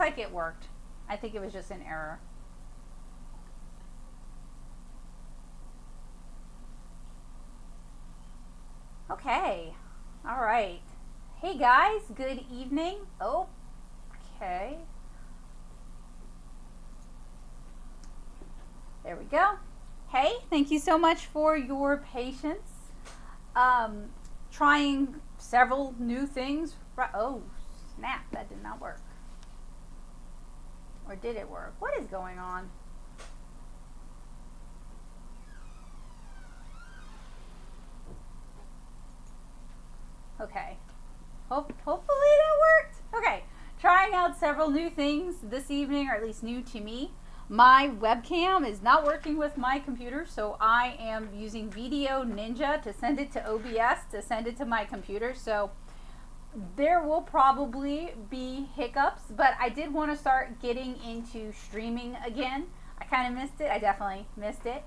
like it worked. I think it was just an error. Okay. All right. Hey guys, good evening. Oh, okay. There we go. Hey, thank you so much for your patience. Trying several new things. Oh, snap, that did not work. Or did it work? What is going on? Okay. Hopefully that worked. Okay. Trying out several new things this evening, or at least new to me. My webcam is not working with my computer, so I am using Video Ninja to send it to OBS, to send it to my computer. So there will probably be hiccups, but I did want to start getting into streaming again. I kind of missed it. I definitely missed it.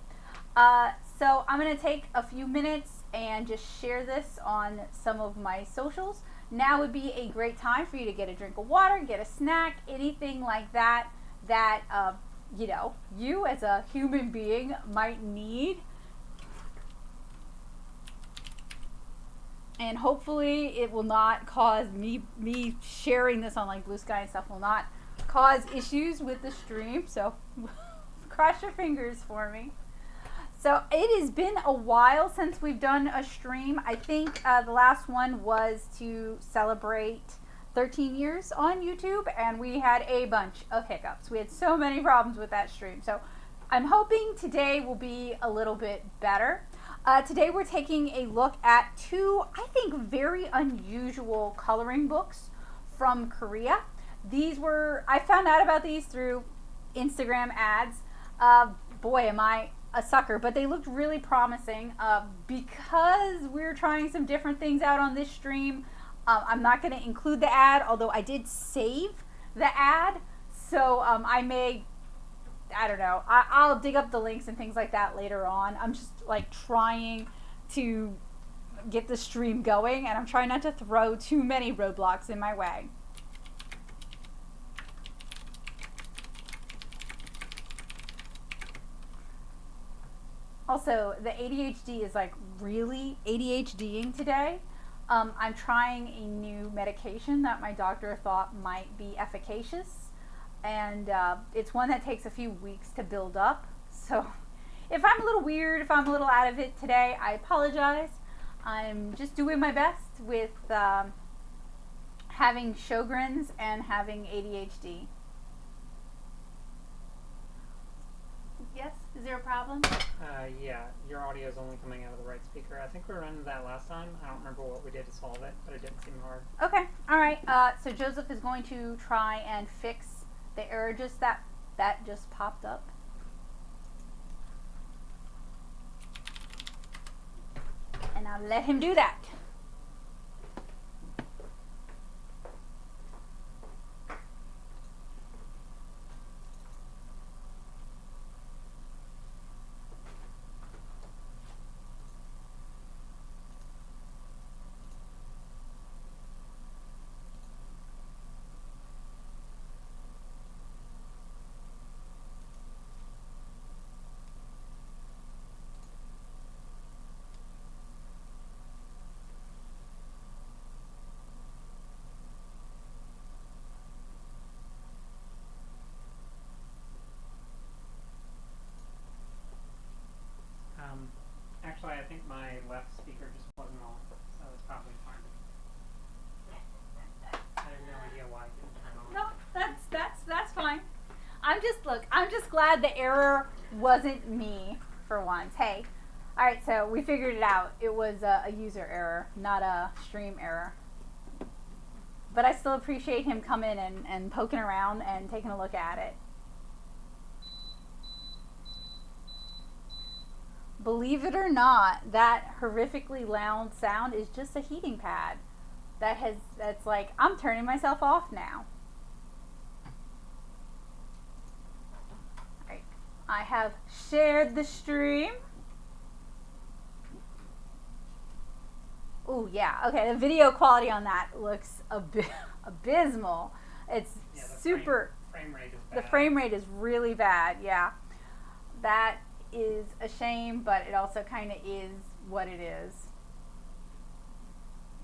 So I'm going to take a few minutes and just share this on some of my socials. Now would be a great time for you to get a drink of water, get a snack, anything like that, you know, you as a human being might need. And hopefully it will not cause me sharing this on like Blue Sky and stuff will not cause issues with the stream. So cross your fingers for me. So it has been a while since we've done a stream. I think the last one was to celebrate 13 years on YouTube, and we had a bunch of hiccups. We had so many problems with that stream. So I'm hoping today will be a little bit better. Today we're taking a look at two, I think, very unusual coloring books from Korea. I found out about these through Instagram ads. Boy, am I a sucker, but they looked really promising. Because we're trying some different things out on this stream, I'm not going to include the ad, although I did save the ad. So I don't know. I'll dig up the links and things like that later on. I'm just like trying to get the stream going, and I'm trying not to throw too many roadblocks in my way. Also, the ADHD is like really ADHDing today. I'm trying a new medication that my doctor thought might be efficacious, and it's one that takes a few weeks to build up. So if I'm a little weird, if I'm a little out of it today, I apologize. I'm just doing my best with having Sjogren's and having ADHD. Yes? Is there a problem? Yeah, your audio is only coming out of the right speaker. I think we ran into that last time. I don't remember what we did to solve it, but it didn't seem hard. Okay, all right. So Joseph is going to try and fix the error that just popped up. And I'll let him do that. Actually, I think my left speaker just wasn't on, so it's probably fine. I have no idea why it didn't turn on. No, that's fine. I'm just glad the error wasn't me for once. Hey, all right, so we figured it out. It was a user error, not a stream error. But I still appreciate him coming and poking around and taking a look at it. Believe it or not, that horrifically loud sound is just a heating pad. That's like, I'm turning myself off now. Alright, I have shared the stream. Oh yeah, okay, the video quality on that looks abysmal. It's super. Frame rate is bad. The frame rate is really bad. Yeah, that is a shame, but it also kind of is what it is.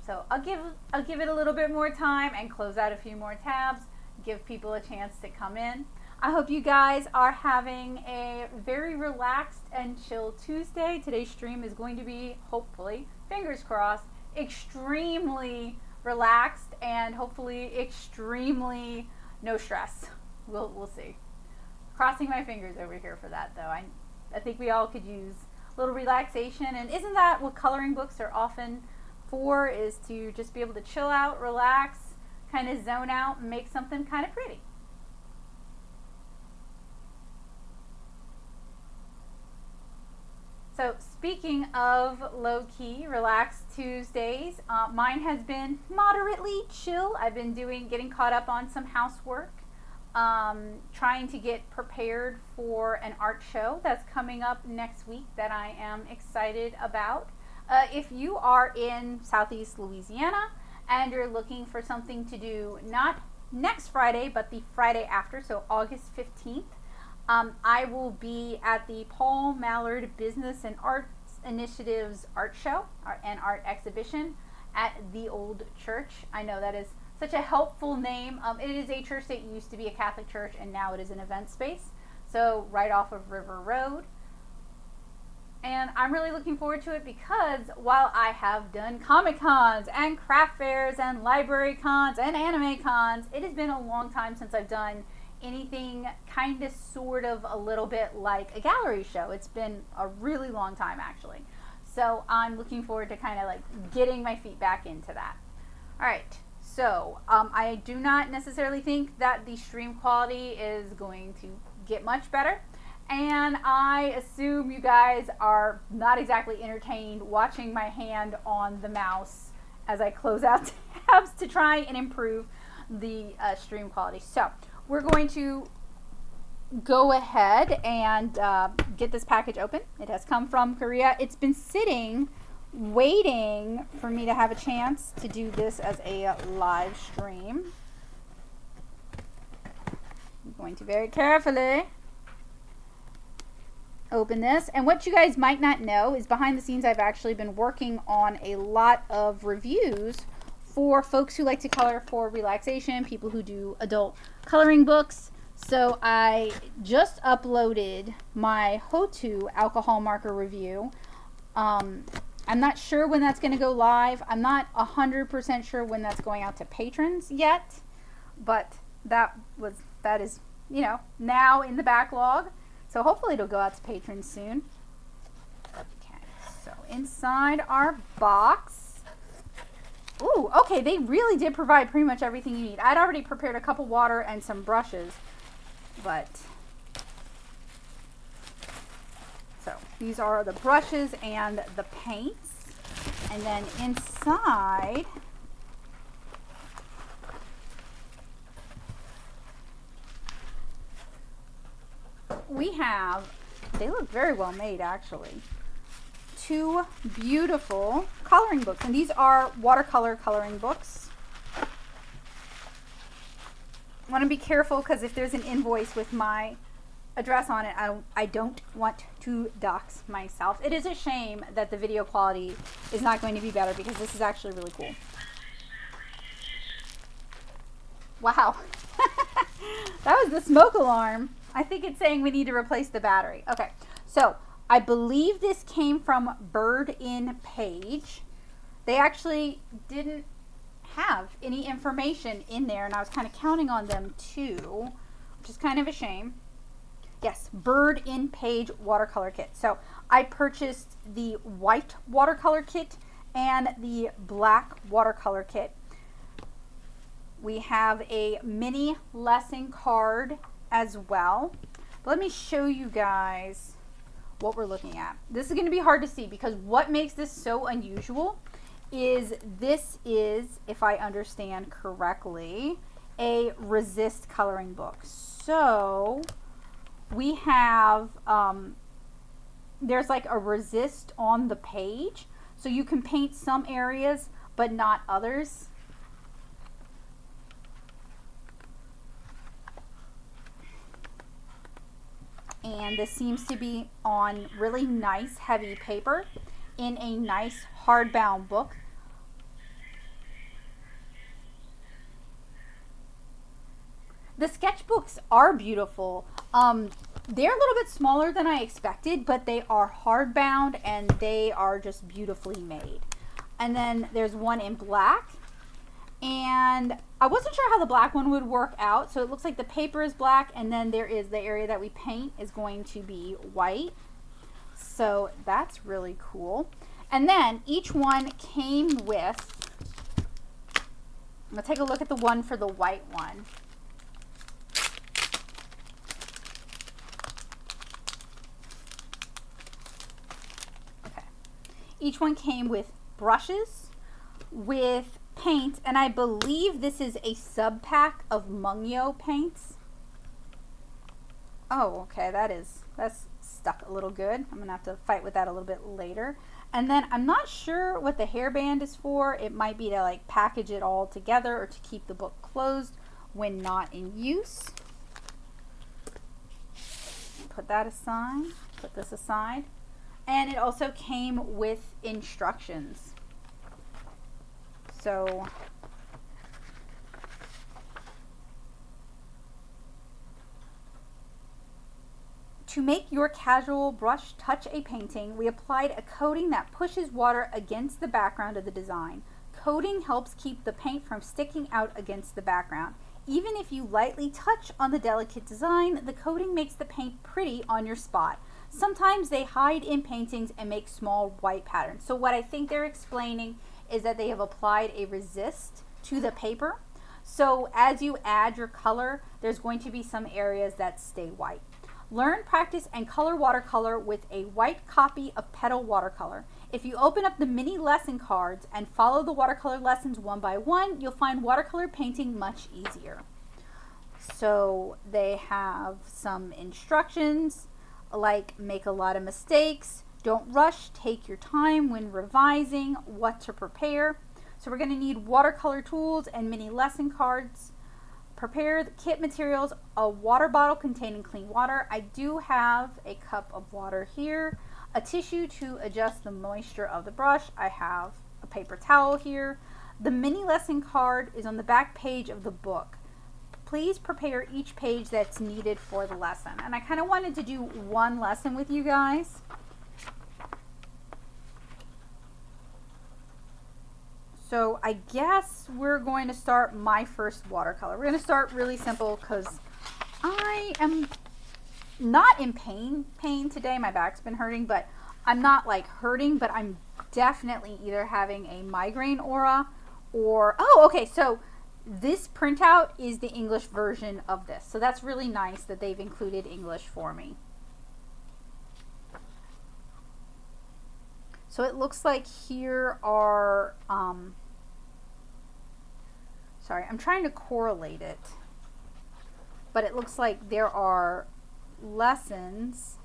So I'll give it a little bit more time and close out a few more tabs, give people a chance to come in. I hope you guys are having a very relaxed and chill Tuesday. Today's stream is going to be, hopefully, fingers crossed, extremely relaxed and hopefully extremely no stress. We'll see. Crossing my fingers over here for that, though. I think we all could use a little relaxation, and isn't that what coloring books are often for, is to just be able to chill out, relax, kind of zone out, and make something kind of pretty. So speaking of low-key, relaxed Tuesdays, mine has been moderately chill. I've been getting caught up on some housework, trying to get prepared for an art show that's coming up next week that I am excited about. If you are in Southeast Louisiana and you're looking for something to do, not next Friday, but the Friday after, so August 15th, I will be at the Paul Mallard Business and Arts Initiatives Art Show and Art Exhibition at the Old Church. I know that is such a helpful name. It is a church that used to be a Catholic church, and now it is an event space. So right off of River Road. And I'm really looking forward to it because while I have done Comic Cons and craft fairs and library cons and anime cons, it has been a long time since I've done anything kind of sort of a little bit like a gallery show. It's been a really long time, actually. So I'm looking forward to kind of like getting my feet back into that. All right. So I do not necessarily think that the stream quality is going to get much better. And I assume you guys are not exactly entertained watching my hand on the mouse as I close out tabs to try and improve the stream quality. So we're going to go ahead and get this package open. It has come from Korea. It's been sitting, waiting for me to have a chance to do this as a live stream. I'm going to very carefully open this. And what you guys might not know is behind the scenes I've actually been working on a lot of reviews for folks who like to color for relaxation, people who do adult coloring books. So I just uploaded my Hotu alcohol marker review. I'm not sure when that's going to go live. I'm not 100% sure when that's going out to patrons yet, but that is, you know, now in the backlog. So hopefully it'll go out to patrons soon. Okay, so inside our box. Ooh, okay, they really did provide pretty much everything you need. I'd already prepared a cup of water and some brushes, but so these are the brushes and the paints. And then inside we have, they look very well made actually, two beautiful coloring books, and these are watercolor coloring books. I want to be careful because if there's an invoice with my address on it, I don't want to dox myself. It is a shame that the video quality is not going to be better because this is actually really cool. Wow. That was the smoke alarm. I think it's saying we need to replace the battery. Okay, so I believe this came from Bird in Page. They actually didn't have any information in there, and I was kind of counting on them too, which is kind of a shame. Yes, Bird in Page watercolor kit. So I purchased the white watercolor kit and the black watercolor kit. We have a mini lesson card as well. But let me show you guys what we're looking at. This is going to be hard to see because what makes this so unusual is this is, if I understand correctly, a resist coloring book. So we have, there's like a resist on the page. So you can paint some areas but not others. and this seems to be on really nice heavy paper in a nice hardbound book. The sketchbooks are beautiful. They're a little bit smaller than I expected, but they are hardbound and they are just beautifully made. And then there's one in black, and I wasn't sure how the black one would work out, so it looks like the paper is black, and then there is the area that we paint is going to be white. So that's really cool. And then each one came with, let's take a look at the one for the white one. Okay. Each one came with brushes, with paint, and I believe this is a sub pack of Mungyo paints. Oh, okay, that's stuck a little good. I'm gonna have to fight with that a little bit later. And then I'm not sure what the hairband is for. It might be to like package it all together or to keep the book closed when not in use. Put that aside, put this aside. And it also came with instructions. So to make your casual brush touch a painting, we applied a coating that pushes water against the background of the design. Coating helps keep the paint from sticking out against the background. Even if you lightly touch on the delicate design, the coating makes the paint pretty on your spot. Sometimes they hide in paintings and make small white patterns. So what I think they're explaining is that they have applied a resist to the paper. So as you add your color, there's going to be some areas that stay white. Learn, practice, and color watercolor with a white copy of Petal Watercolor. If you open up the mini lesson cards and follow the watercolor lessons one by one, you'll find watercolor painting much easier. So they have some instructions like make a lot of mistakes, don't rush, take your time when revising, what to prepare. So we're going to need watercolor tools and mini lesson cards. Prepare the kit materials, a water bottle containing clean water. I do have a cup of water here, a tissue to adjust the moisture of the brush. I have a paper towel here. The mini lesson card is on the back page of the book. Please prepare each page that's needed for the lesson. And I kind of wanted to do one lesson with you guys. So I guess we're going to start my first watercolor. We're going to start really simple because I am not in pain today. My back's been hurting, but I'm not like hurting, but I'm definitely either having a migraine aura or, oh, okay. So this printout is the English version of this. So that's really nice that they've included English for me. So it looks like here are, sorry, I'm trying to correlate it, but it looks like there are lessons.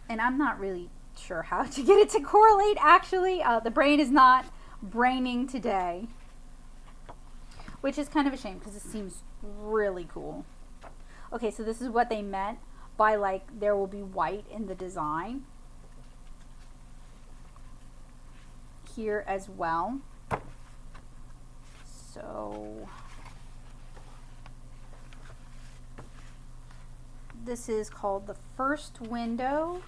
And I'm not really sure how to get it to correlate, actually. The brain is not braining today, which is kind of a shame because it seems really cool. Okay, so this is what they meant by like there will be white in the design here as well. So this is called the first window,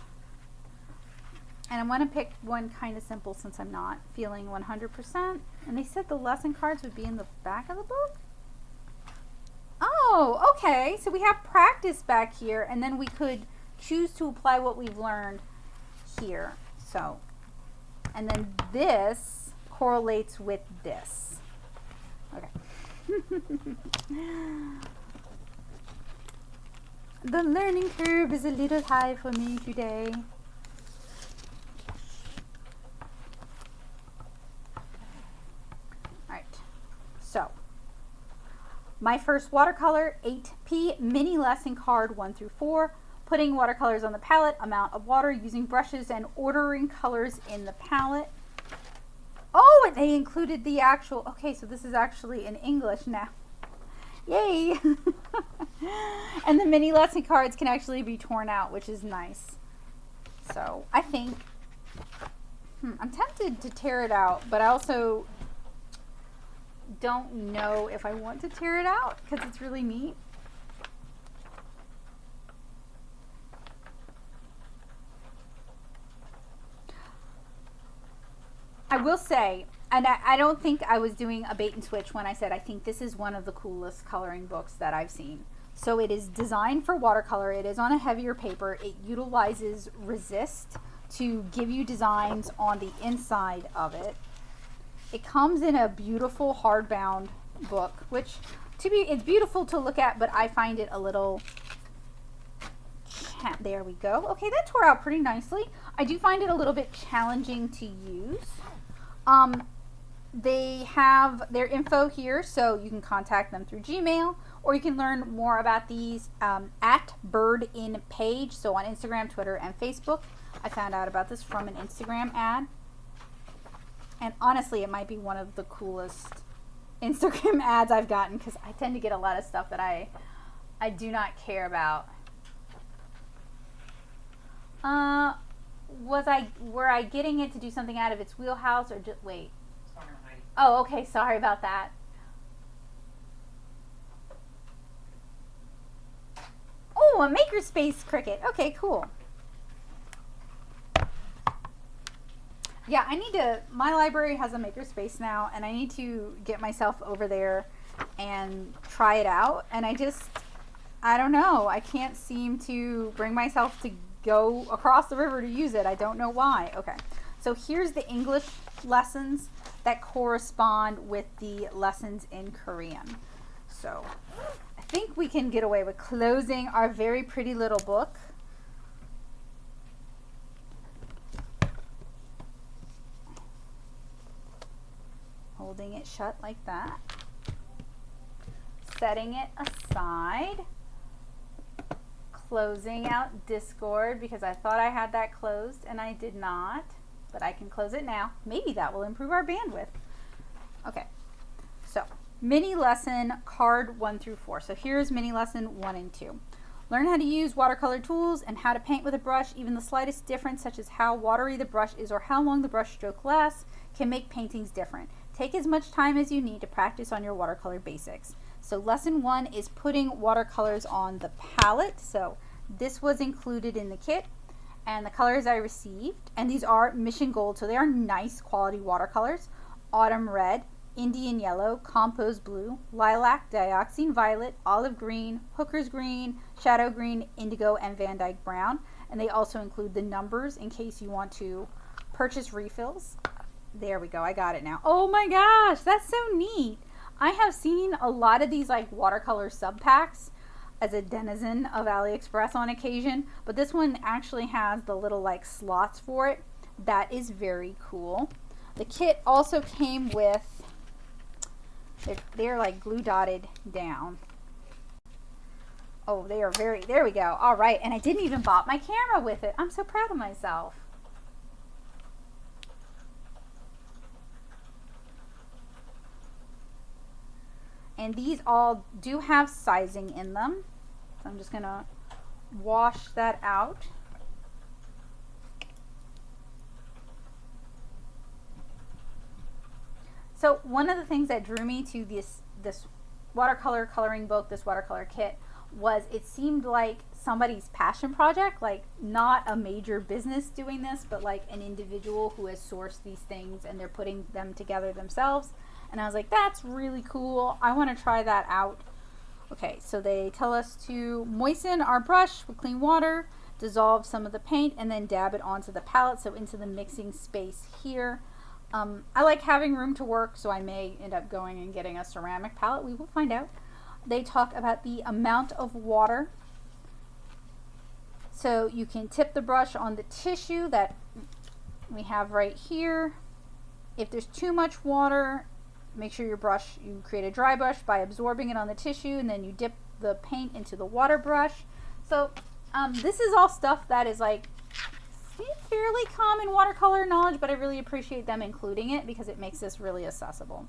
and I want to pick one kind of simple since I'm not feeling 100%. And they said the lesson cards would be in the back of the book. Oh, okay. So we have practice back here, and then we could choose to apply what we've learned here. So, and then this correlates with this. Okay. The learning curve is a little high for me today. Alright, so my first watercolor, 8P mini lesson card 1 through 4. Putting watercolors on the palette, amount of water, using brushes, and ordering colors in the palette. Oh, they included the actual, okay, so this is actually in English now. Yay! And the mini lesson cards can actually be torn out, which is nice. So I think, I'm tempted to tear it out, but I also don't know if I want to tear it out because it's really neat. I will say, and I don't think I was doing a bait and switch when I said I think this is one of the coolest coloring books that I've seen. So it is designed for watercolor. It is on a heavier paper. It utilizes resist to give you designs on the inside of it. It comes in a beautiful hardbound book, which it's beautiful to look at, but I find it a little, there we go. Okay, that tore out pretty nicely. I do find it a little bit challenging to use. They have their info here, so you can contact them through Gmail, or you can learn more about these at Bird in Page, so on Instagram, Twitter, and Facebook. I found out about this from an Instagram ad, and honestly, it might be one of the coolest Instagram ads I've gotten, because I tend to get a lot of stuff that I do not care about. Were I getting it to do something out of its wheelhouse, or just wait? Oh, okay, sorry about that. Oh, a makerspace Cricut. Okay, cool. Yeah, my library has a makerspace now, and I need to get myself over there and try it out. And I don't know. I can't seem to bring myself to go across the river to use it. I don't know why. Okay, so here's the English lessons that correspond with the lessons in Korean. So I think we can get away with closing our very pretty little book. Holding it shut like that. Setting it aside. Closing out Discord because I thought I had that closed and I did not, but I can close it now. Maybe that will improve our bandwidth. Okay, so mini lesson card 1 through 4. So here's mini lesson 1 and 2. Learn how to use watercolor tools and how to paint with a brush. Even the slightest difference, such as how watery the brush is or how long the brush stroke lasts, can make paintings different. Take as much time as you need to practice on your watercolor basics. So lesson 1 is putting watercolors on the palette. So this was included in the kit, and the colors I received, and these are Mission Gold, so they are nice quality watercolors. Autumn Red, Indian Yellow, Composed Blue, Lilac, Dioxine Violet, Olive Green, Hooker's Green, Shadow Green, Indigo, and Van Dyke Brown. And they also include the numbers in case you want to purchase refills. There we go, I got it now. Oh my gosh, that's so neat. I have seen a lot of these like watercolor sub packs as a denizen of AliExpress on occasion, but this one actually has the little like slots for it. That is very cool. The kit also came with, they're like glue dotted down. Oh, they are there we go. All right, and I didn't even bop my camera with it. I'm so proud of myself. And these all do have sizing in them. So I'm just gonna wash that out. So one of the things that drew me to this watercolor coloring book, this watercolor kit, was it seemed like somebody's passion project, like not a major business doing this, but like an individual who has sourced these things and they're putting them together themselves. And I was like, that's really cool. I want to try that out. Okay, so they tell us to moisten our brush with clean water, dissolve some of the paint, and then dab it onto the palette, so into the mixing space here. I like having room to work, so I may end up going and getting a ceramic palette. We will find out. They talk about the amount of water. So you can tip the brush on the tissue that we have right here. If there's too much water, make sure you create a dry brush by absorbing it on the tissue, and then you dip the paint into the water brush. So this is all stuff that is like fairly common watercolor knowledge, but I really appreciate them including it because it makes this really accessible.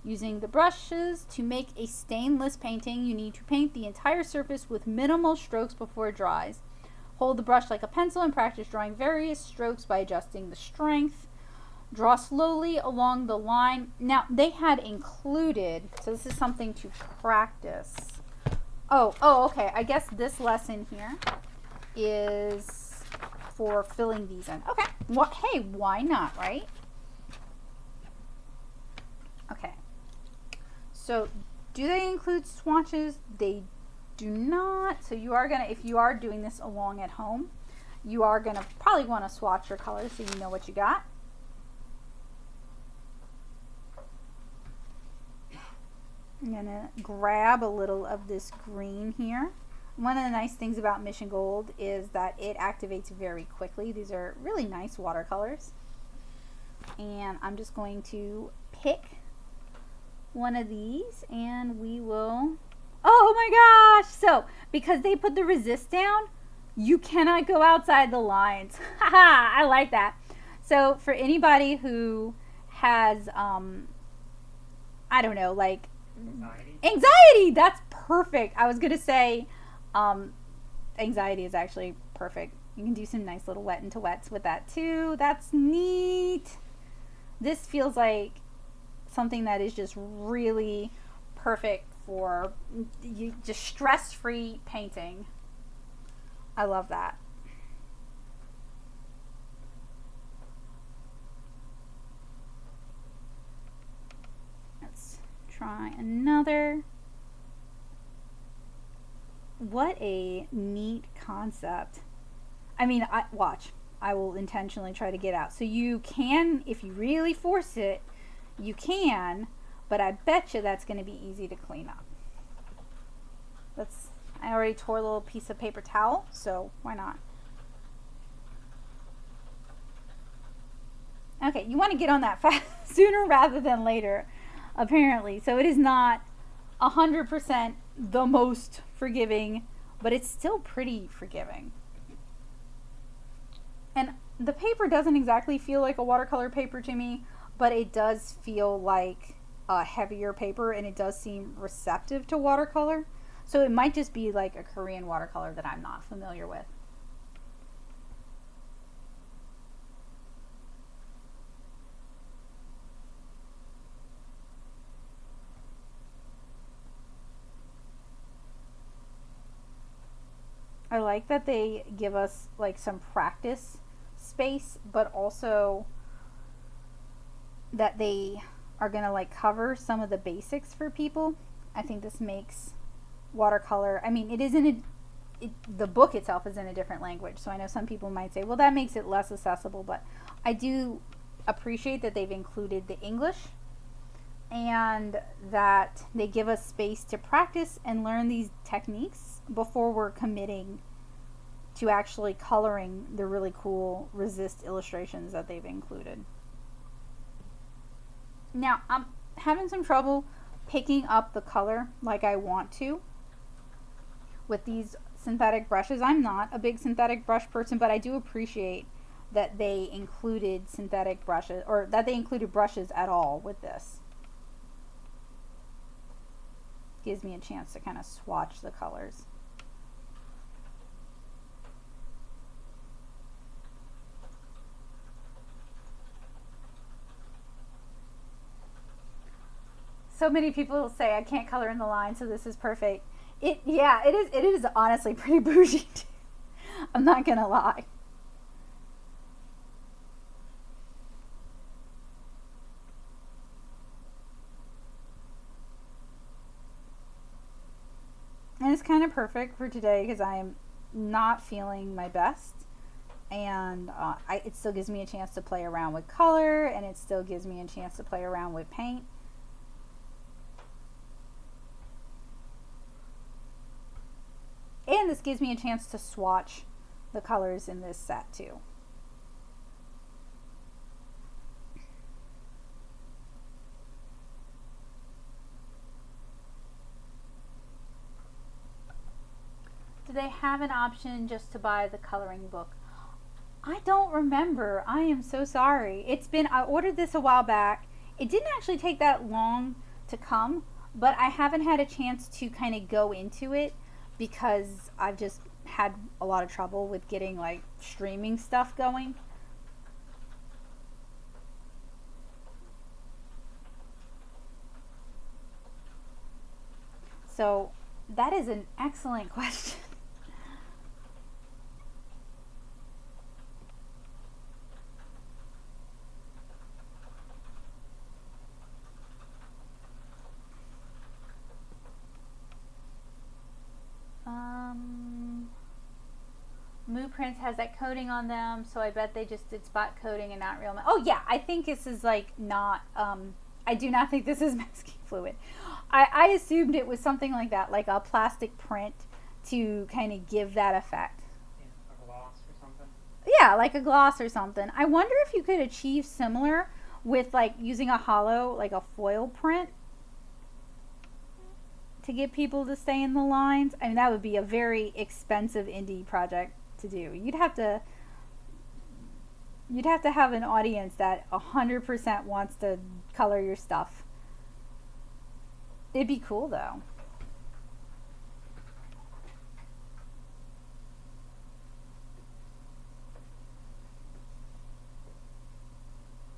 Using the brushes to make a stainless painting, you need to paint the entire surface with minimal strokes before it dries. Hold the brush like a pencil and practice drawing various strokes by adjusting the strength. Draw slowly along the line. Now, they had included, so this is something to practice. Oh, okay. I guess this lesson here is for filling these in. Okay. Hey, why not, right? Okay. So, do they include swatches? They do not. So you are gonna, if you are doing this along at home, you are gonna probably want to swatch your colors so you know what you got. I'm gonna grab a little of this green here. One of the nice things about Mission Gold is that it activates very quickly. These are really nice watercolors. And I'm just going to pick one of these and we will, oh my gosh! So, because they put the resist down, you cannot go outside the lines. Haha, I like that. So, for anybody who has, I don't know, like, Anxiety, that's perfect. I was gonna say anxiety is actually perfect. You can do some nice little wet into wets with that too. That's neat. This feels like something that is just really perfect for just stress-free painting. I love that. Try another. What a neat concept. I mean, watch. I will intentionally try to get out. So you can, if you really force it, you can, but I bet you that's going to be easy to clean up. I already tore a little piece of paper towel, so why not? Okay, you want to get on that fast sooner rather than later. Apparently. So it is not 100% the most forgiving, but it's still pretty forgiving. And the paper doesn't exactly feel like a watercolor paper to me, but it does feel like a heavier paper and it does seem receptive to watercolor. So it might just be like a Korean watercolor that I'm not familiar with. I like that they give us like some practice space, but also that they are gonna like cover some of the basics for people. I think this makes watercolor, I mean, it is in the book itself is in a different language, so I know some people might say, well, that makes it less accessible, but I do appreciate that they've included the English and that they give us space to practice and learn these techniques before we're committing to actually coloring the really cool resist illustrations that they've included. Now, I'm having some trouble picking up the color like I want to with these synthetic brushes. I'm not a big synthetic brush person, but I do appreciate that they included synthetic brushes, or that they included brushes at all with this. Gives me a chance to kind of swatch the colors. So many people say I can't color in the line, so this is perfect. It is honestly pretty bougie. I'm not gonna lie. And it's kind of perfect for today because I am not feeling my best, and it still gives me a chance to play around with color, and it still gives me a chance to play around with paint. And this gives me a chance to swatch the colors in this set too. Do they have an option just to buy the coloring book? I don't remember. I am so sorry. I ordered this a while back. It didn't actually take that long to come, but I haven't had a chance to kind of go into it because I've just had a lot of trouble with getting like streaming stuff going. So that is an excellent question. Moo Prince has that coating on them, so I bet they just did spot coating and not real. Oh yeah, I think this is like not. I do not think this is masking fluid. I assumed it was something like that, like a plastic print to kind of give that effect. Yeah, a gloss or something. Yeah, like a gloss or something. I wonder if you could achieve similar with like using a hollow, like a foil print to get people to stay in the lines. I mean, that would be a very expensive indie project to do. You'd have to have an audience that 100% wants to color your stuff. It'd be cool though.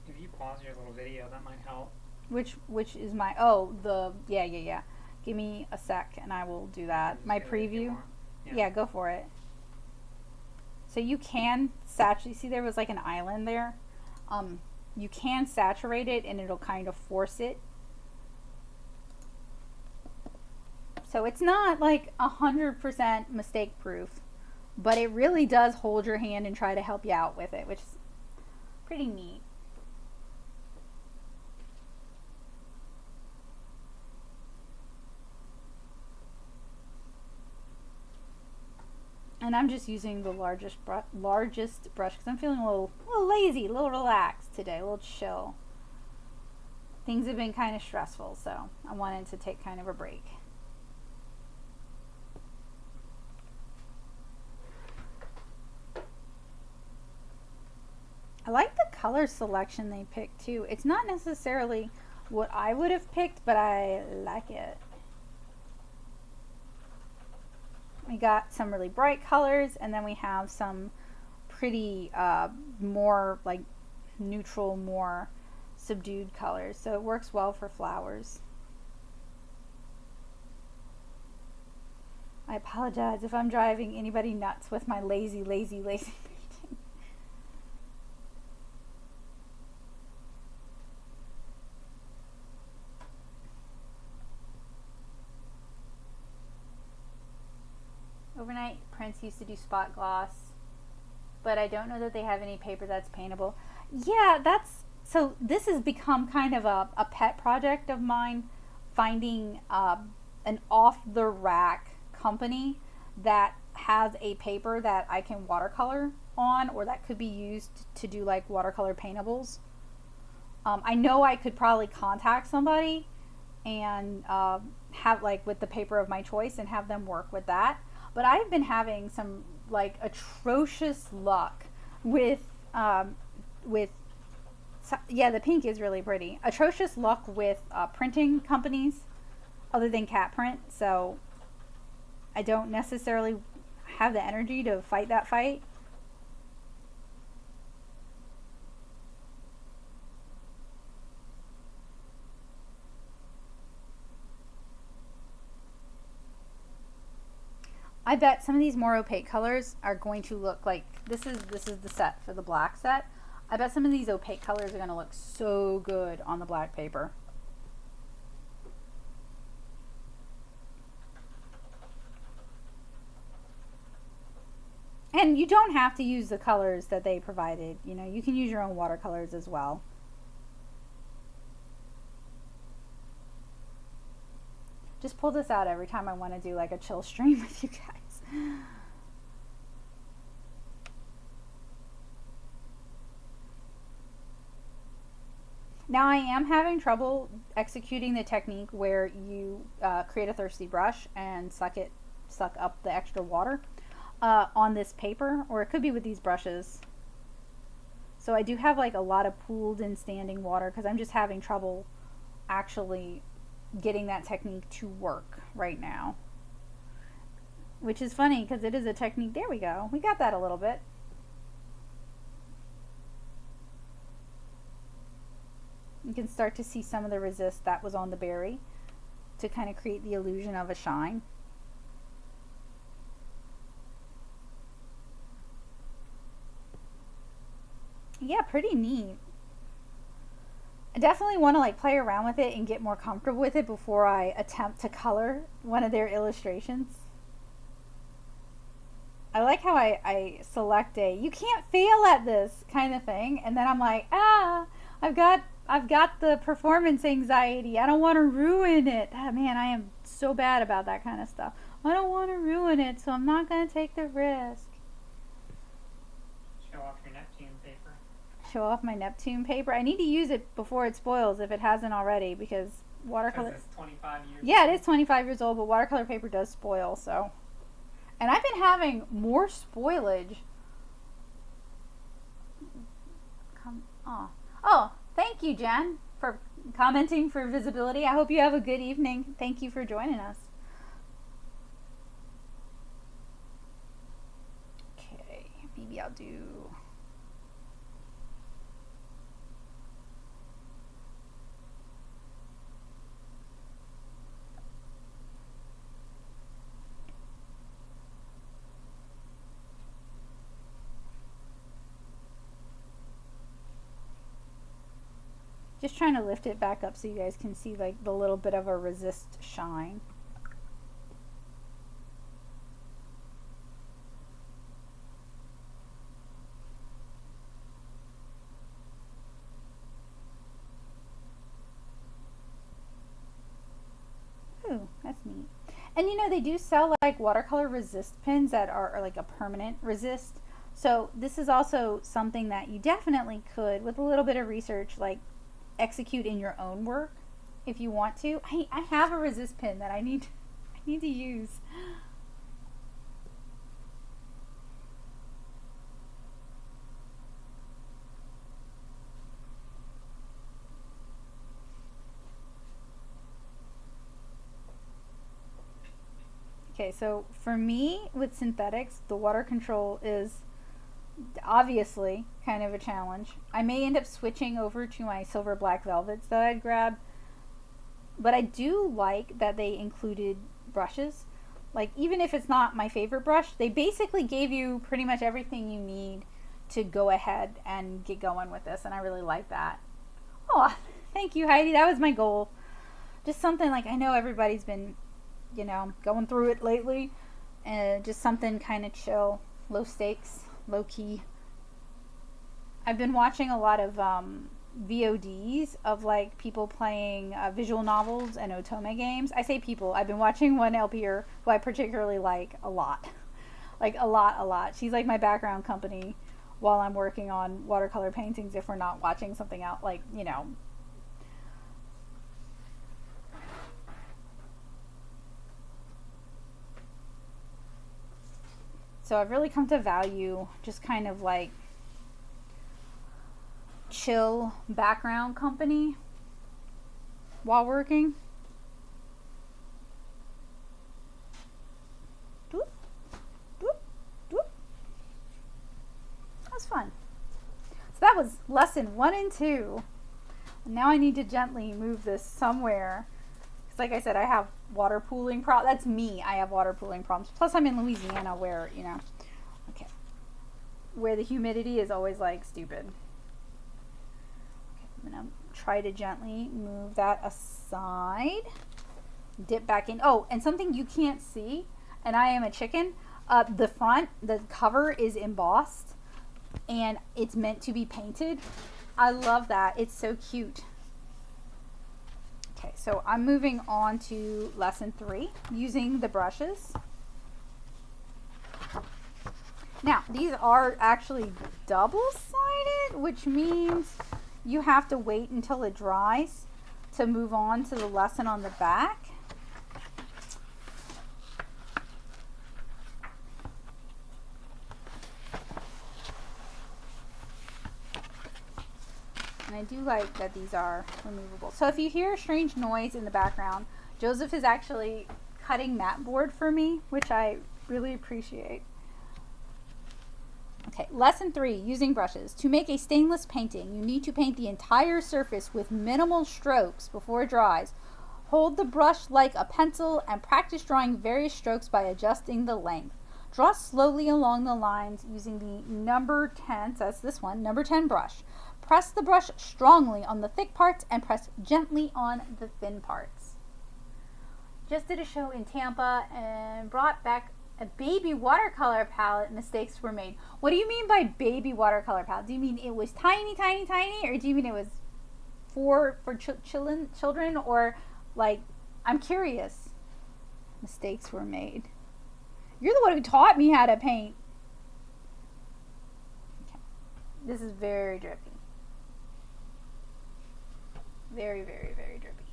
If you pause your little video, that might help. Which is my yeah. Give me a sec and I will do that. Just My do it if you preview. want. Yeah, go for it. So you can saturate. See, there was like an island there. You can saturate it, and it'll kind of force it. So it's not like 100% mistake proof, but it really does hold your hand and try to help you out with it, which is pretty neat. And I'm just using the largest brush because I'm feeling a little lazy, a little relaxed today, a little chill. Things have been kind of stressful, so I wanted to take kind of a break. I like the color selection they picked too. It's not necessarily what I would have picked, but I like it. We got some really bright colors, and then we have some pretty more like neutral, more subdued colors. So it works well for flowers. I apologize if I'm driving anybody nuts with my lazy painting. Overnight Prints used to do spot gloss, but I don't know that they have any paper that's paintable. Yeah, so this has become kind of a pet project of mine, finding an off-the-rack company that has a paper that I can watercolor on, or that could be used to do like watercolor paintables. I know I could probably contact somebody and have like with the paper of my choice and have them work with that. But I've been having some like atrocious luck with the pink is really pretty. Atrocious luck with printing companies other than Cat Print. So I don't necessarily have the energy to fight that fight. I bet some of these more opaque colors are going to look like this is the set for the black set. I bet some of these opaque colors are going to look so good on the black paper. And you don't have to use the colors that they provided. You know, you can use your own watercolors as well. Just pull this out every time I want to do like a chill stream with you guys. Now I am having trouble executing the technique where you create a thirsty brush and suck up the extra water on this paper, or it could be with these brushes. So I do have like a lot of pooled and standing water because I'm just having trouble actually getting that technique to work right now. Which is funny because it is a technique. There we go. We got that a little bit. You can start to see some of the resist that was on the berry to kind of create the illusion of a shine. Yeah, pretty neat. I definitely want to like play around with it and get more comfortable with it before I attempt to color one of their illustrations. I like how I select a you can't fail at this kind of thing, and then I'm like, I've got the performance anxiety. I don't want to ruin it. Ah, man, I am so bad about that kind of stuff. I don't want to ruin it, so I'm not going to take the risk. Show off your Neptune paper. Show off my Neptune paper. I need to use it before it spoils if it hasn't already, because watercolor. Because it's 25 years Yeah, old. it is 25 years old, but watercolor paper does spoil, so. And I've been having more spoilage. Oh, thank you, Jen, for commenting for visibility. I hope you have a good evening. Thank you for joining us. Okay, maybe I'll do... Just trying to lift it back up so you guys can see like the little bit of a resist shine. Ooh, that's neat. And you know, they do sell like watercolor resist pens that are like a permanent resist. So this is also something that you definitely could, with a little bit of research, like execute in your own work if you want to. I have a resist pen that I need to use. Okay, so for me with synthetics, the water control is obviously kind of a challenge. I may end up switching over to my silver black velvets that I'd grabbed, but I do like that they included brushes. Like, even if it's not my favorite brush, they basically gave you pretty much everything you need to go ahead and get going with this, and I really like that. Oh, thank you, Heidi. That was my goal. Just something like, I know everybody's been, you know, going through it lately, and just something kind of chill, low stakes, low key. I've been watching a lot of VODs of like people playing visual novels and otome games. I say people. I've been watching one LPer who I particularly like a lot. Like a lot. She's like my background company while I'm working on watercolor paintings if we're not watching something out, like, you know. So I've really come to value just kind of like chill background company while working. Doop, doop, doop. That was fun. So that was lesson 1 and 2. And now I need to gently move this somewhere. Because like I said, I have water pooling problems. That's me. I have water pooling problems. Plus I'm in Louisiana where, you know, okay, where the humidity is always like stupid. I'm going to try to gently move that aside. Dip back in. Oh, and something you can't see, and I am a chicken, the front, the cover is embossed, and it's meant to be painted. I love that. It's so cute. Okay, so I'm moving on to lesson 3, using the brushes. Now, these are actually double-sided, which means you have to wait until it dries to move on to the lesson on the back. And I do like that these are removable. So if you hear a strange noise in the background, Joseph is actually cutting mat board for me, which I really appreciate. Okay, lesson 3, using brushes. To make a stainless painting, you need to paint the entire surface with minimal strokes before it dries. Hold the brush like a pencil and practice drawing various strokes by adjusting the length. Draw slowly along the lines using the number 10, so that's this one, number 10 brush. Press the brush strongly on the thick parts and press gently on the thin parts. Just did a show in Tampa and brought back a baby watercolor palette. Mistakes were made. What do you mean by baby watercolor palette? Do you mean it was tiny, tiny, tiny? Or do you mean it was for children? Or like, I'm curious. Mistakes were made. You're the one who taught me how to paint. Okay. This is very drippy. Very, very, very drippy.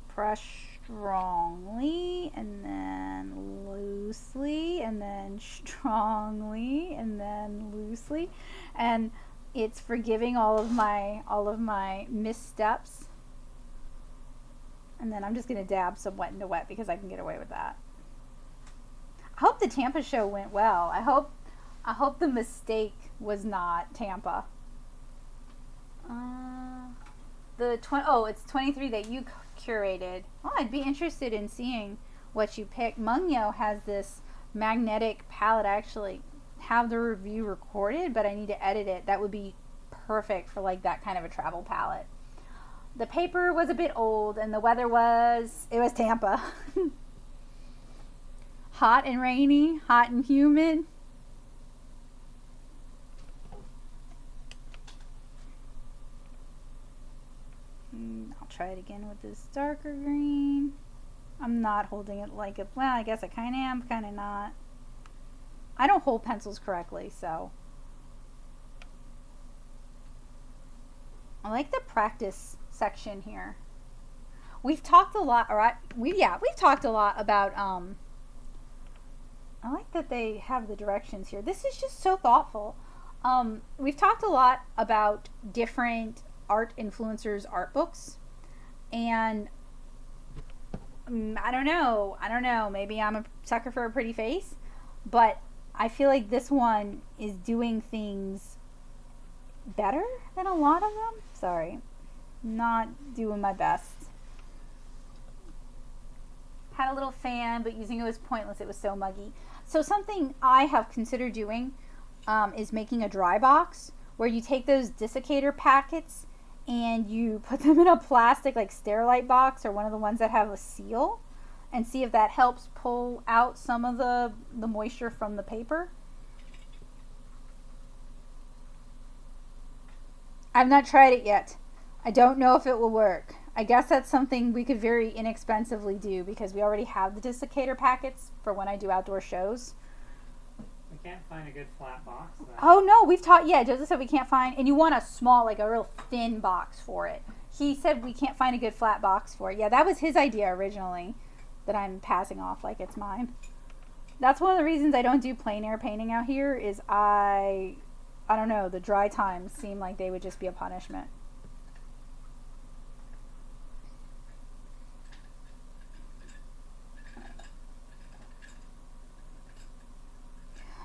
Press strongly and then loosely and then strongly and then loosely, and it's forgiving all of my missteps. And then I'm just gonna dab some wet into wet because I can get away with that. I hope the Tampa show went well. I hope the mistake was not Tampa. It's 23 that you curated. Oh, I'd be interested in seeing what you picked. Mungyo has this magnetic palette. I actually have the review recorded, but I need to edit it. That would be perfect for like that kind of a travel palette. The paper was a bit old and the weather was Tampa. Hot and rainy, hot and humid. I'll try it again with this darker green. I'm not holding it like a, well, I guess I kind of am, kind of not. I don't hold pencils correctly, so. I like the practice section here. We've talked a lot, we've talked a lot about, I like that they have the directions here. This is just so thoughtful. We've talked a lot about different art influencers' art books, and I don't know, maybe I'm a sucker for a pretty face, but I feel like this one is doing things better than a lot of them. Sorry, not doing my best. Had a little fan, but using it was pointless. It was so muggy. So something I have considered doing is making a dry box where you take those desiccator packets and you put them in a plastic like Sterilite box or one of the ones that have a seal, and see if that helps pull out some of the moisture from the paper. I've not tried it yet. I don't know if it will work. I guess that's something we could very inexpensively do because we already have the desiccator packets for when I do outdoor shows. We can't find a good flat box, though. Oh no, we've taught, yeah, Joseph said we can't find, and you want a small, like a real thin box for it. He said we can't find a good flat box for it. Yeah, that was his idea originally that I'm passing off like it's mine. That's one of the reasons I don't do plein air painting out here is I don't know, the dry times seem like they would just be a punishment.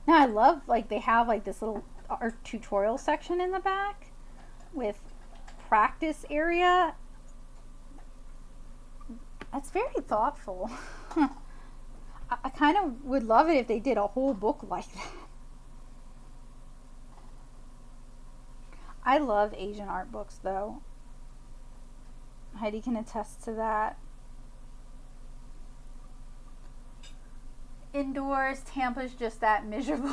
Now I love, like, they have like this little art tutorial section in the back with practice area. That's very thoughtful. I kind of would love it if they did a whole book like that. I love Asian art books though. Heidi can attest to that. Indoors, Tampa's just that miserable.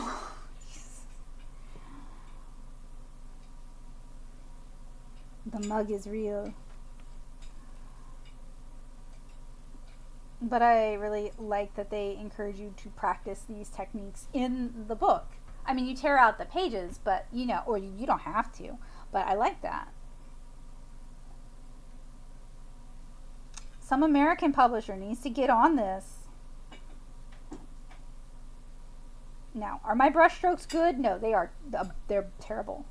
The mug is real. But I really like that they encourage you to practice these techniques in the book. I mean, you tear out the pages, but you know, or you don't have to, but I like that. Some American publisher needs to get on this. Now, are my brush strokes good? No, they are. They're terrible.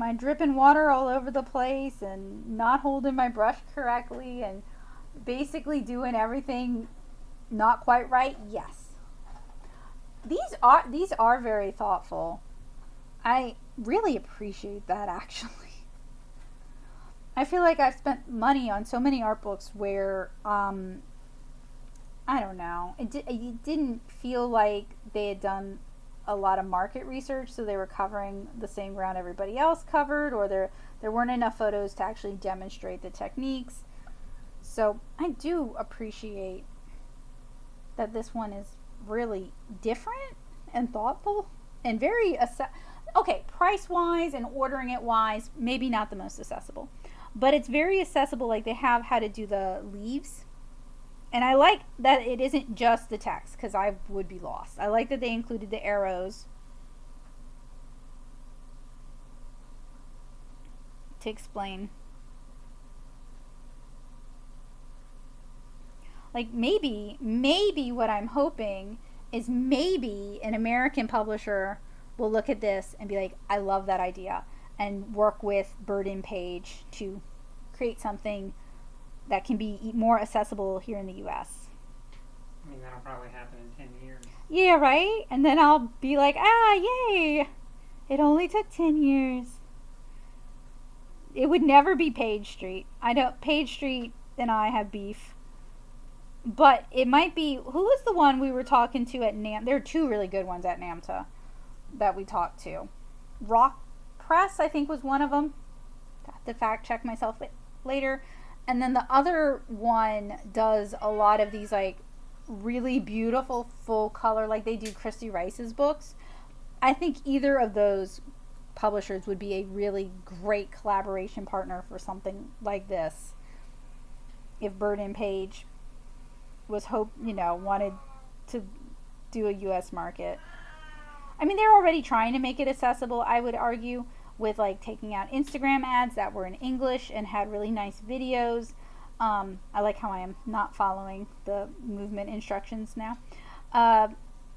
am I dripping water all over the place and not holding my brush correctly and basically doing everything not quite right? Yes. These are very thoughtful. I really appreciate that, actually. I feel like I've spent money on so many art books where I don't know. It didn't feel like they had done a lot of market research, so they were covering the same ground everybody else covered, or there weren't enough photos to actually demonstrate the techniques. So I do appreciate that this one is really different and thoughtful and very okay, price wise and ordering it wise, maybe not the most accessible, but it's very accessible. Like, they have how to do the leaves, and I like that it isn't just the text, because I would be lost. I like that they included the arrows to explain. Like, maybe what I'm hoping is maybe an American publisher will look at this and be like, I love that idea, and work with Bird and Page to create something that can be more accessible here in the US. I mean, that'll probably happen in 10 years. Yeah, right? And then I'll be like, yay! It only took 10 years. It would never be Page Street. Page Street and I have beef. But it might be, who was the one we were talking to at NAM? There are two really good ones at NAMTA that we talked to. Rock Press, I think, was one of them. Got to fact check myself later. And then the other one does a lot of these, like, really beautiful full color, like they do Christy Rice's books. I think either of those publishers would be a really great collaboration partner for something like this. If Bird and Page wanted to do a US market. I mean, they're already trying to make it accessible, I would argue, with like taking out Instagram ads that were in English and had really nice videos. I like how I am not following the movement instructions now.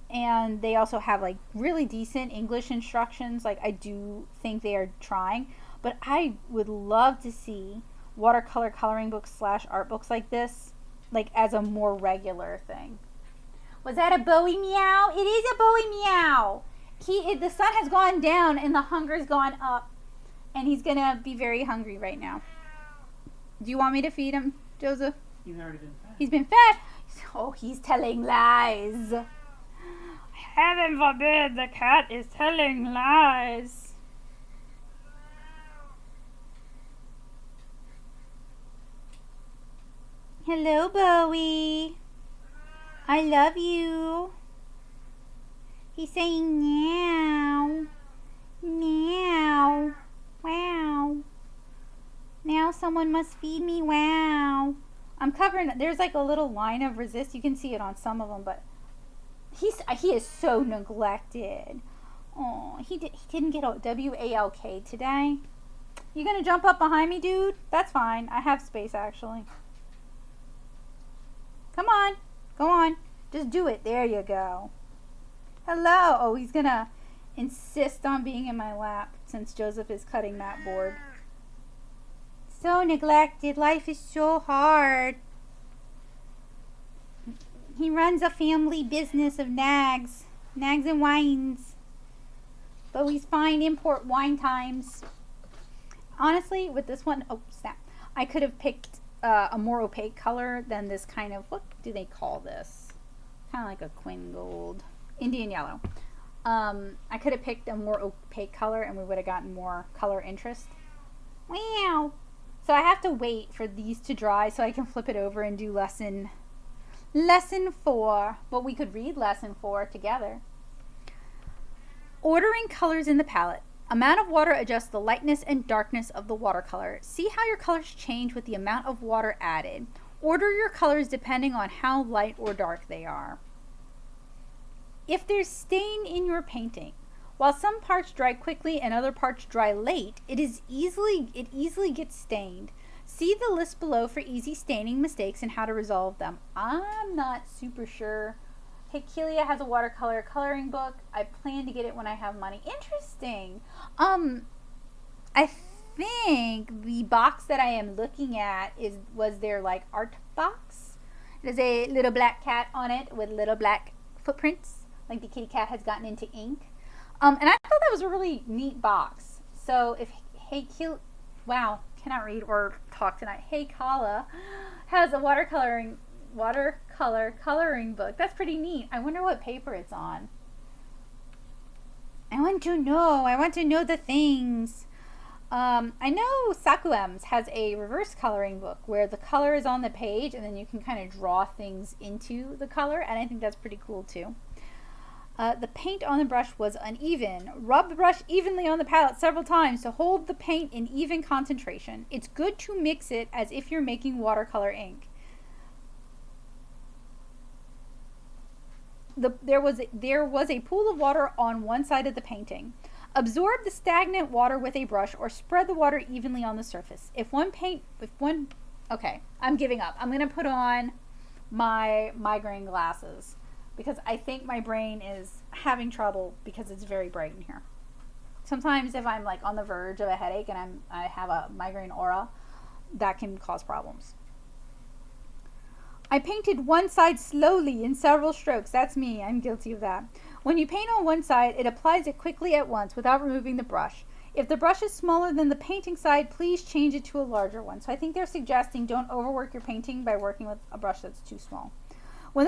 And they also have like really decent English instructions. Like, I do think they are trying, but I would love to see watercolor coloring books / art books like this, like, as a more regular thing. Was that a Bowie meow? It is a Bowie meow. The sun has gone down and the hunger's gone up, and he's gonna be very hungry right now. Do you want me to feed him, Joseph? He's already been fed. He's been fed. Oh, he's telling lies. Heaven forbid, the cat is telling lies. Hello, Bowie. I love you. He's saying meow. Meow. Wow. Now someone must feed me. Wow. I'm covering, there's like a little line of resist. You can see it on some of them, but he is so neglected. Oh, he didn't get a WALK today. You gonna jump up behind me, dude? That's fine. I have space, actually. Come on. Go on. Just do it. There you go. Hello. Oh, he's gonna insist on being in my lap since Joseph is cutting that board. So neglected. Life is so hard. He runs a family business of nags and wines. But he's fine. Import wine times. Honestly, with this one, oh snap, I could have picked a more opaque color than this kind of, what do they call this? Kind of like a Quinn Gold, Indian yellow. I could have picked a more opaque color and we would have gotten more color interest. Wow. So I have to wait for these to dry so I can flip it over and do lesson 4. But we could read lesson 4 together. Ordering colors in the palette. Amount of water adjusts the lightness and darkness of the watercolor. See how your colors change with the amount of water added. Order your colors depending on how light or dark they are. If there's stain in your painting, while some parts dry quickly and other parts dry late, it easily gets stained. See the list below for easy staining mistakes and how to resolve them. I'm not super sure. Hey, Kelia has a watercolor coloring book. I plan to get it when I have money. Interesting. I think the box that I am looking at was their like art box. It is a little black cat on it with little black footprints, like the kitty cat has gotten into ink. And I thought that was a really neat box. So if wow, cannot read or talk tonight. Hey Kala has a watercolor coloring book. That's pretty neat. I wonder what paper it's on. I want to know the things. I know Sakuem's has a reverse coloring book where the color is on the page and then you can kind of draw things into the color, and I think that's pretty cool too. The paint on the brush was uneven. Rub the brush evenly on the palette several times to hold the paint in even concentration. It's good to mix it as if you're making watercolor ink. There was a pool of water on one side of the painting. Absorb the stagnant water with a brush or spread the water evenly on the surface. Okay, I'm giving up. I'm going to put on my migraine glasses because I think my brain is having trouble because it's very bright in here. Sometimes if I'm like on the verge of a headache and I have a migraine aura, that can cause problems. I painted one side slowly in several strokes. That's me. I'm guilty of that. When you paint on one side, it applies it quickly at once without removing the brush. If the brush is smaller than the painting side, please change it to a larger one. So I think they're suggesting don't overwork your painting by working with a brush that's too small. When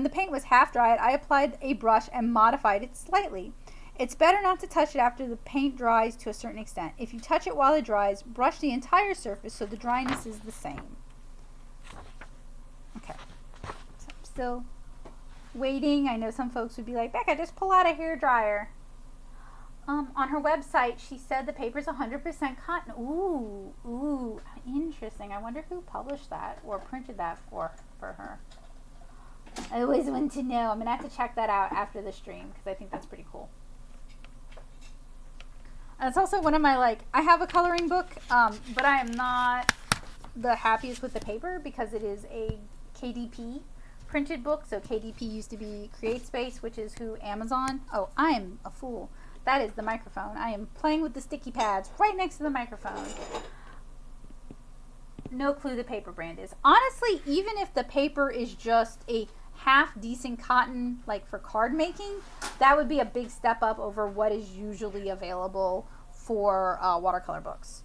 the paint was half dried, I applied a brush and modified it slightly. It's better not to touch it after the paint dries to a certain extent. If you touch it while it dries, brush the entire surface so the dryness is the same. Okay, so I'm still waiting. I know some folks would be like, Becca, just pull out a hair dryer. On her website, she said the paper's 100% cotton. Ooh, interesting. I wonder who published that or printed that for her. I always want to know. I'm going to have to check that out after the stream because I think that's pretty cool. And it's also one of my, I have a coloring book, but I am not the happiest with the paper because it is a KDP printed book. So KDP used to be CreateSpace, which is who Amazon. Oh, I am a fool. That is the microphone. I am playing with the sticky pads right next to the microphone. No clue the paper brand is. Honestly, even if the paper is just a half decent cotton, like for card making, that would be a big step up over what is usually available for watercolor books.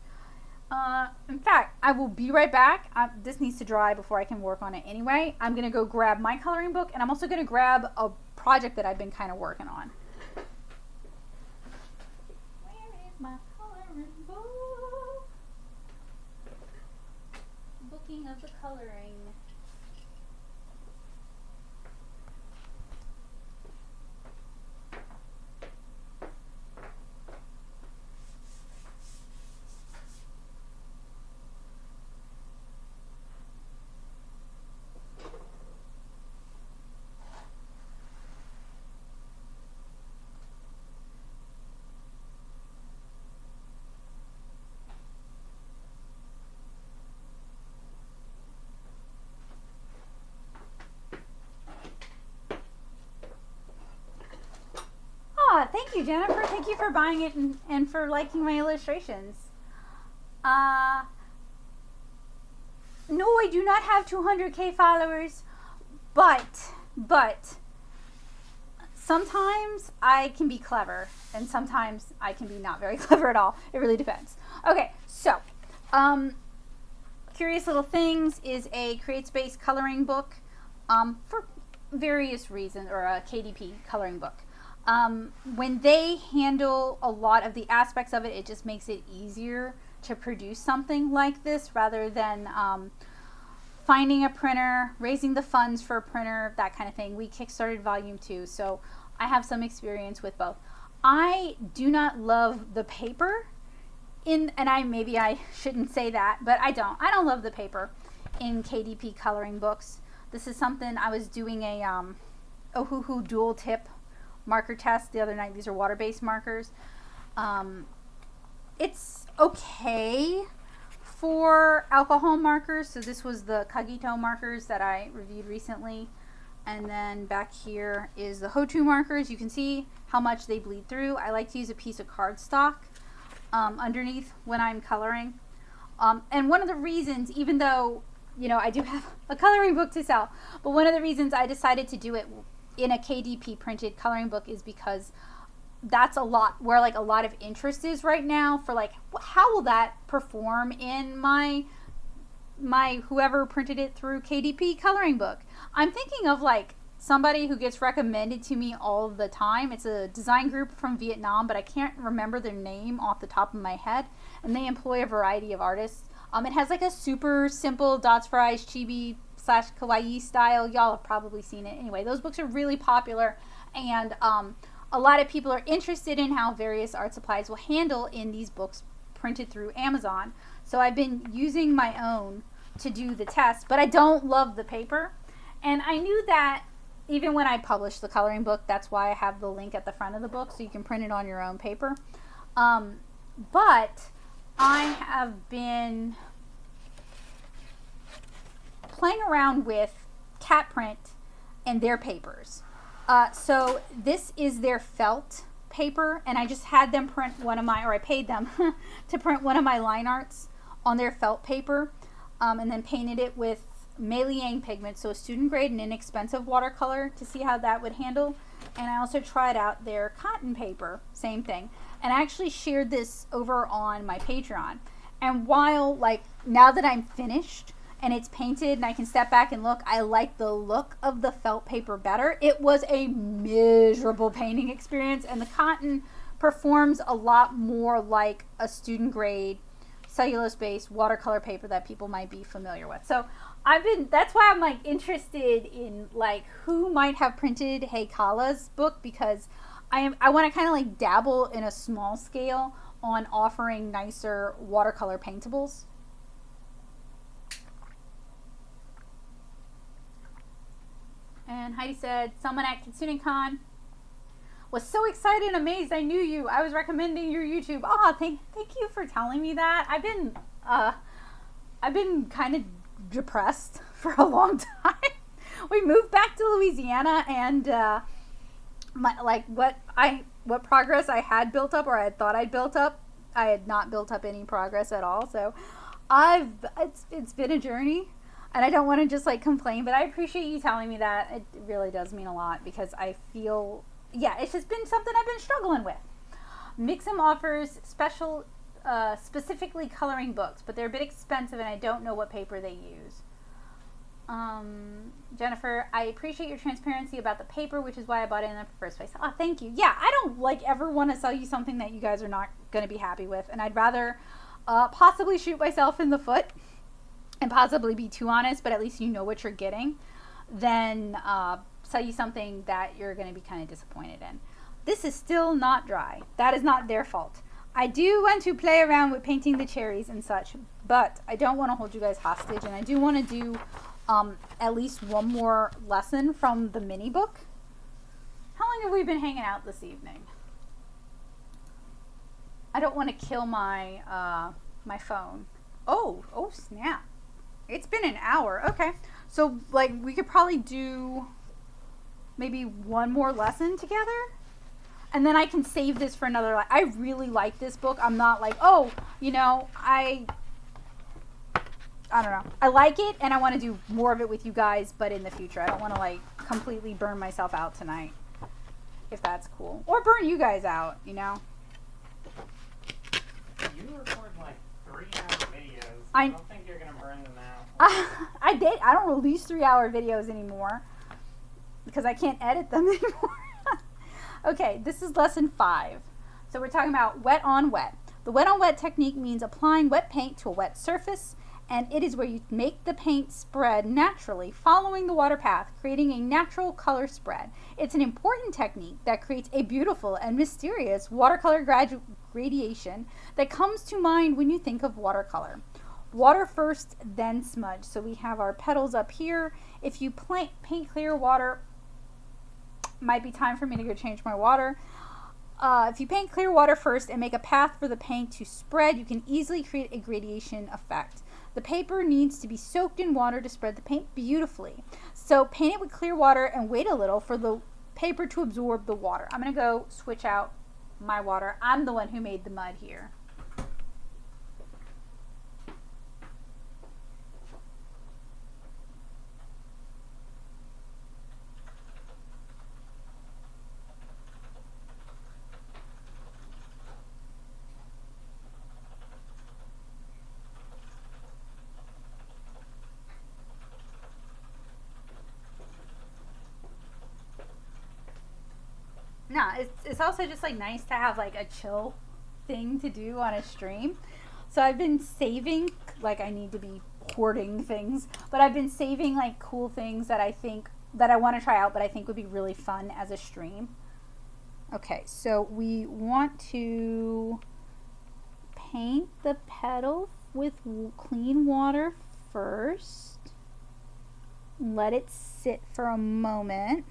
In fact, I will be right back. This needs to dry before I can work on it anyway. I'm going to go grab my coloring book, and I'm also going to grab a project that I've been kind of working on. Where is my coloring book? Booking of the coloring. Thank you, Jennifer. Thank you for buying it and for liking my illustrations. No, I do not have 200K followers, but sometimes I can be clever and sometimes I can be not very clever at all. It really depends. Okay, so Curious Little Things is a CreateSpace coloring book for various reasons, or a KDP coloring book. When they handle a lot of the aspects of it, it just makes it easier to produce something like this rather than finding a printer, raising the funds for a printer, that kind of thing. We kickstarted volume 2, so I have some experience with both. I do not love the paper and maybe I shouldn't say that, but I don't love the paper in KDP coloring books. This is something I was doing a Ohuhu dual tip marker test the other night. These are water-based markers. It's okay for alcohol markers. So this was the Kagito markers that I reviewed recently. And then back here is the Hotu markers. You can see how much they bleed through. I like to use a piece of cardstock underneath when I'm coloring. And one of the reasons, even though, I do have a coloring book to sell, but one of the reasons I decided to do it in a KDP printed coloring book is because that's a lot where like a lot of interest is right now for like, how will that perform in my whoever printed it through KDP coloring book. I'm thinking of like somebody who gets recommended to me all the time. It's a design group from Vietnam, but I can't remember their name off the top of my head. And they employ a variety of artists. It has like a super simple dots for eyes chibi / kawaii style. Y'all have probably seen it. Anyway, those books are really popular, and a lot of people are interested in how various art supplies will handle in these books printed through Amazon. So I've been using my own to do the test, but I don't love the paper. And I knew that even when I published the coloring book, that's why I have the link at the front of the book so you can print it on your own paper. But I have been playing around with Cat Print and their papers. So this is their felt paper, and I just had them print one of my, or I paid them to print one of my line arts on their felt paper, and then painted it with Mei Liang pigment, so a student grade and inexpensive watercolor, to see how that would handle. And I also tried out their cotton paper, same thing. And I actually shared this over on my Patreon. And while, like, now that I'm finished and it's painted and I can step back and look, I like the look of the felt paper better. It was a miserable painting experience, and the cotton performs a lot more like a student grade cellulose-based watercolor paper that people might be familiar with. So that's why I'm like interested in like who might have printed Heikala's book, because I want to kind of like dabble in a small scale on offering nicer watercolor paintables. And Heidi said, someone at KitsuneCon was so excited and amazed I knew you. I was recommending your YouTube. Oh, thank you for telling me that. I've been kind of depressed for a long time. We moved back to Louisiana, and what progress I had built up, or I had thought I'd built up, I had not built up any progress at all. So it's been a journey, and I don't want to just like complain, but I appreciate you telling me that. It really does mean a lot, because I feel, it's just been something I've been struggling with. Mixam offers specifically coloring books, but they're a bit expensive, and I don't know what paper they use. Jennifer, I appreciate your transparency about the paper, which is why I bought it in the first place. Oh, thank you. Yeah, I don't like ever want to sell you something that you guys are not going to be happy with, and I'd rather possibly shoot myself in the foot and possibly be too honest, but at least you know what you're getting, than sell you something that you're going to be kind of disappointed in. This is still not dry. That is not their fault. I do want to play around with painting the cherries and such, but I don't want to hold you guys hostage, and I do want to do at least one more lesson from the mini book. How long have we been hanging out this evening? I don't want to kill my my phone. Oh snap. It's been an hour. Okay. So like we could probably do maybe one more lesson together, and then I can save this for another. I really like this book. I'm not like, I don't know. I like it, and I want to do more of it with you guys, but in the future. I don't want to like completely burn myself out tonight, if that's cool, or burn you guys out. You record like 3-hour videos. I don't think you're gonna burn them out. I did. I don't release 3-hour videos anymore because I can't edit them anymore. Okay, this is lesson 5. So we're talking about wet on wet. The wet on wet technique means applying wet paint to a wet surface, and it is where you make the paint spread naturally following the water path, creating a natural color spread. It's an important technique that creates a beautiful and mysterious watercolor gradation that comes to mind when you think of watercolor. Water first, then smudge. So we have our petals up here. If you paint clear water, might be time for me to go change my water. If you paint clear water first and make a path for the paint to spread, you can easily create a gradation effect. The paper needs to be soaked in water to spread the paint beautifully. So paint it with clear water and wait a little for the paper to absorb the water. I'm going to go switch out my water. I'm the one who made the mud here. yeah, it's also just like nice to have like a chill thing to do on a stream. So I've been saving, like I need to be hoarding things, but I've been saving like cool things that I think that I want to try out, but I think would be really fun as a stream. Okay, so we want to paint the petal with clean water first. Let it sit for a moment.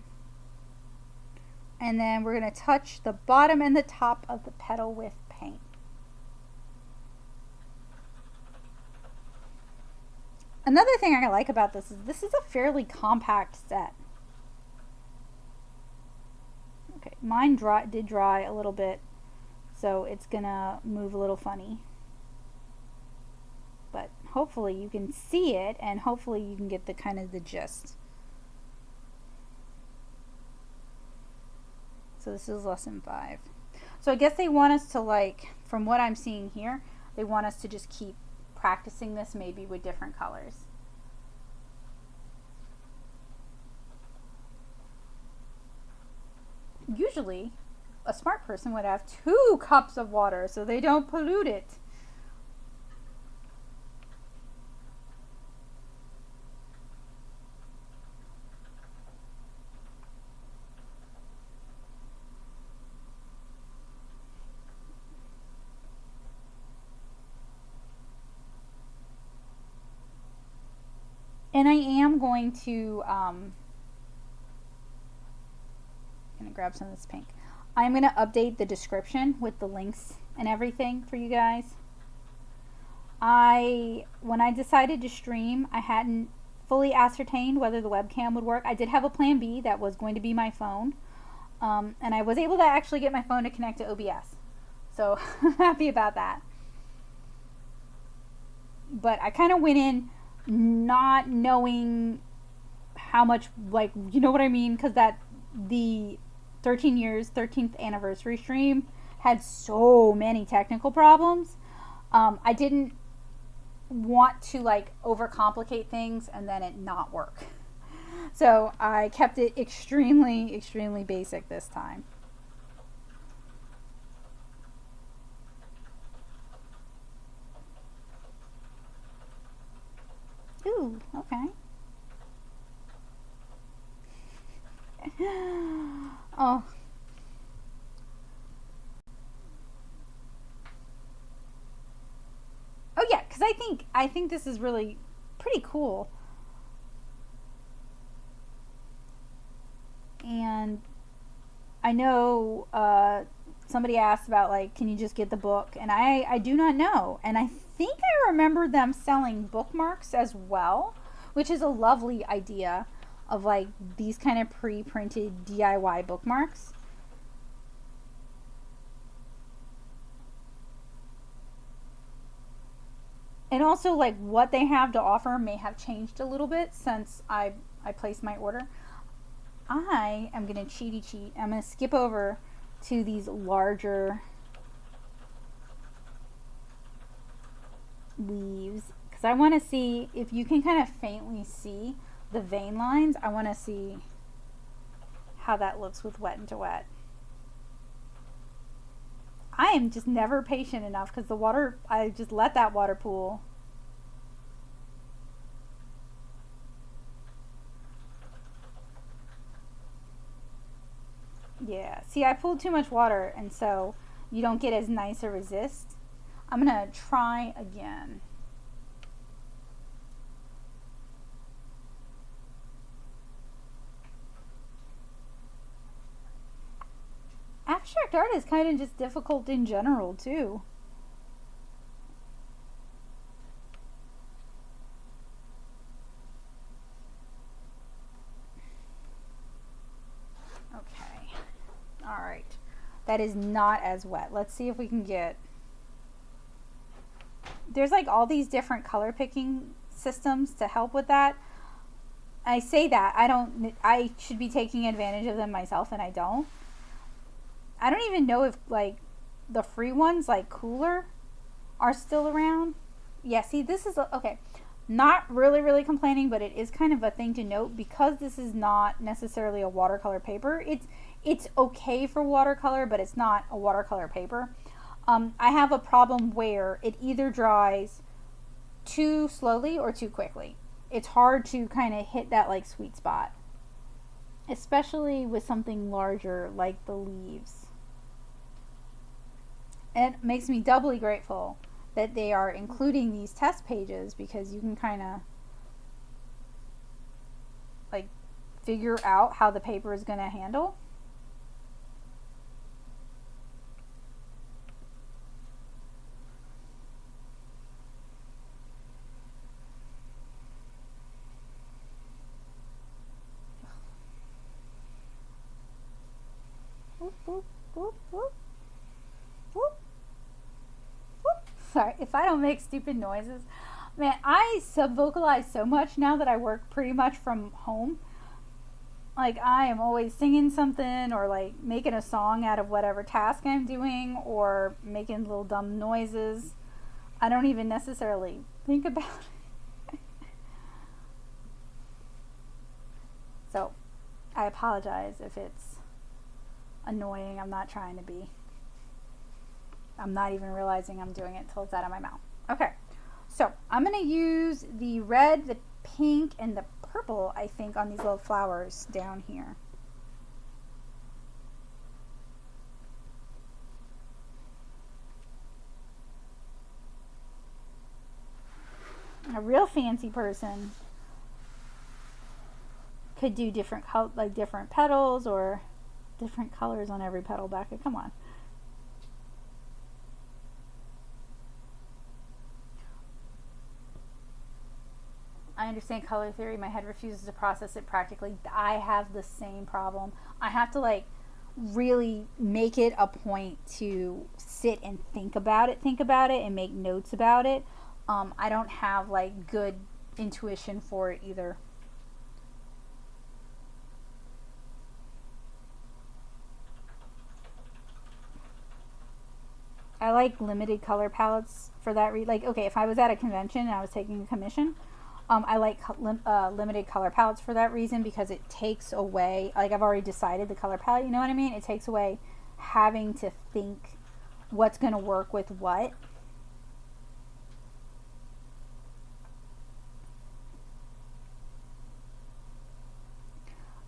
And then we're going to touch the bottom and the top of the petal with paint. Another thing I like about this is a fairly compact set. Okay, mine did dry a little bit, so it's gonna move a little funny. But hopefully you can see it, and hopefully you can get the kind of the gist. So this is lesson 5. So I guess they want us to, like, from what I'm seeing here, they want us to just keep practicing this maybe with different colors. Usually a smart person would have 2 cups of water so they don't pollute it. And I am going to, I'm going to grab some of this pink. I'm going to update the description with the links and everything for you guys. When I decided to stream, I hadn't fully ascertained whether the webcam would work. I did have a plan B that was going to be my phone. And I was able to actually get my phone to connect to OBS. So I'm happy about that. But I kind of went in not knowing how much, like, you know what I mean? Because the 13th anniversary stream had so many technical problems. I didn't want to, like, overcomplicate things and then it not work. So I kept it extremely, extremely basic this time. Ooh, okay. Oh. Oh yeah, because I think this is really pretty cool. And I know somebody asked about, like, can you just get the book? And I do not know. And I think I remember them selling bookmarks as well, which is a lovely idea of, like, these kind of pre-printed DIY bookmarks. And also, like, what they have to offer may have changed a little bit since I placed my order. I am going to cheat. I'm going to skip over to these larger leaves because I want to see if you can kind of faintly see the vein lines. I want to see how that looks with wet and to wet. I am just never patient enough because the water, I just let that water pool. Yeah, see, I pulled too much water and so you don't get as nice a resist. I'm gonna try again. Abstract art is kind of just difficult in general too. Okay, all right, that is not as wet. Let's see if we can get, there's like all these different color picking systems to help with that. I say that I should be taking advantage of them myself and I don't even know if, like, the free ones like Cooler are still around. Yeah, see, this is okay, not really complaining, but it is kind of a thing to note because this is not necessarily a watercolor paper. It it's okay for watercolor, but it's not a watercolor paper. I have a problem where it either dries too slowly or too quickly. It's hard to kind of hit that like sweet spot, especially with something larger like the leaves. And it makes me doubly grateful that they are including these test pages, because you can kind of like figure out how the paper is going to handle. Whoop, whoop, whoop, whoop. Whoop. Whoop. Sorry if I don't make stupid noises. Man, I sub-vocalize so much now that I work pretty much from home. Like, I am always singing something or like making a song out of whatever task I'm doing, or making little dumb noises. I don't even necessarily think about it. So, I apologize if it's annoying. I'm not trying to be. I'm not even realizing I'm doing it until it's out of my mouth. Okay, so I'm going to use the red, the pink, and the purple, I think, on these little flowers down here. A real fancy person could do different like different petals or different colors on every petal back. Come on. I understand color theory. My head refuses to process it practically. I have the same problem. I have to like really make it a point to sit and think about it and make notes about it. I don't have like good intuition for it either. I like limited color palettes for that reason. Like, okay, if I was at a convention and I was taking a commission, I like limited color palettes for that reason, because it takes away, like, I've already decided the color palette, you know what I mean? It takes away having to think what's going to work with what.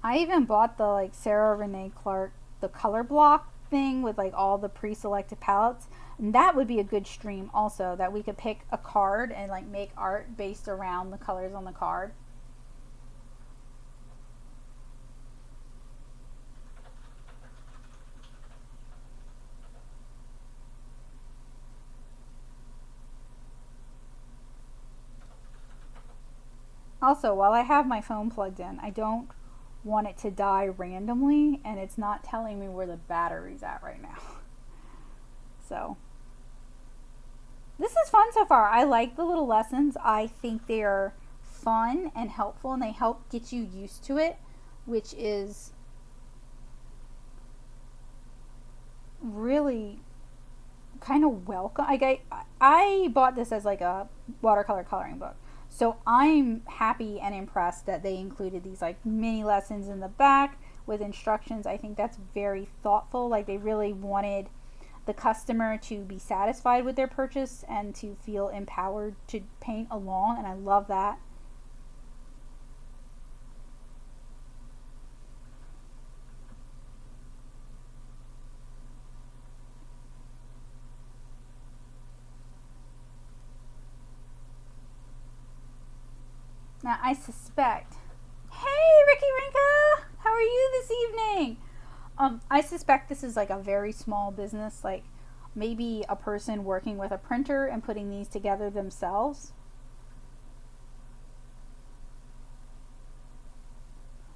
I even bought the like Sarah Renee Clark, the color block thing with like all the pre-selected palettes, and that would be a good stream also, that we could pick a card and like make art based around the colors on the card. Also, while I have my phone plugged in, I don't want it to die randomly, and it's not telling me where the battery's at right now. So this is fun so far. I like the little lessons. I think they are fun and helpful, and they help get you used to it, which is really kind of welcome. I bought this as like a watercolor coloring book, so I'm happy and impressed that they included these like mini lessons in the back with instructions. I think that's very thoughtful. Like, they really wanted the customer to be satisfied with their purchase and to feel empowered to paint along, and I love that. Now, I suspect, hey Ricky Rinka, how are you this evening? I suspect this is like a very small business, like maybe a person working with a printer and putting these together themselves.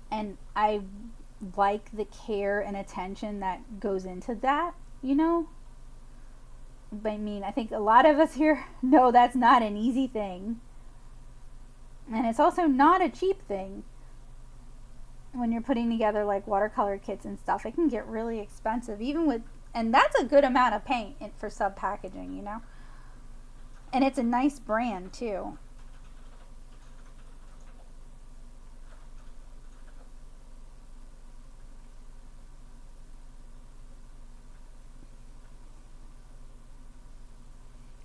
And I like the care and attention that goes into that, you know? I mean, I think a lot of us here know that's not an easy thing. And it's also not a cheap thing. When you're putting together like watercolor kits and stuff, it can get really expensive, even with, and that's a good amount of paint for sub packaging, you know? And it's a nice brand too.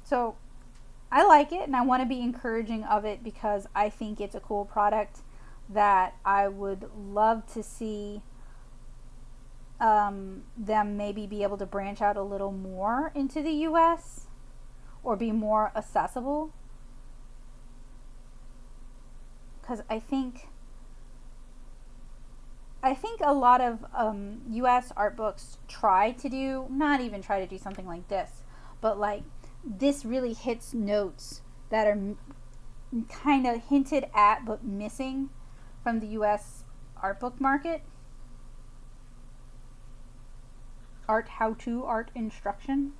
So I like it, and I want to be encouraging of it because I think it's a cool product that I would love to see them maybe be able to branch out a little more into the US or be more accessible. Because I think a lot of US art books not even try to do something like this, but like this really hits notes that are kind of hinted at but missing from the US art book market. Art how-to, art instruction.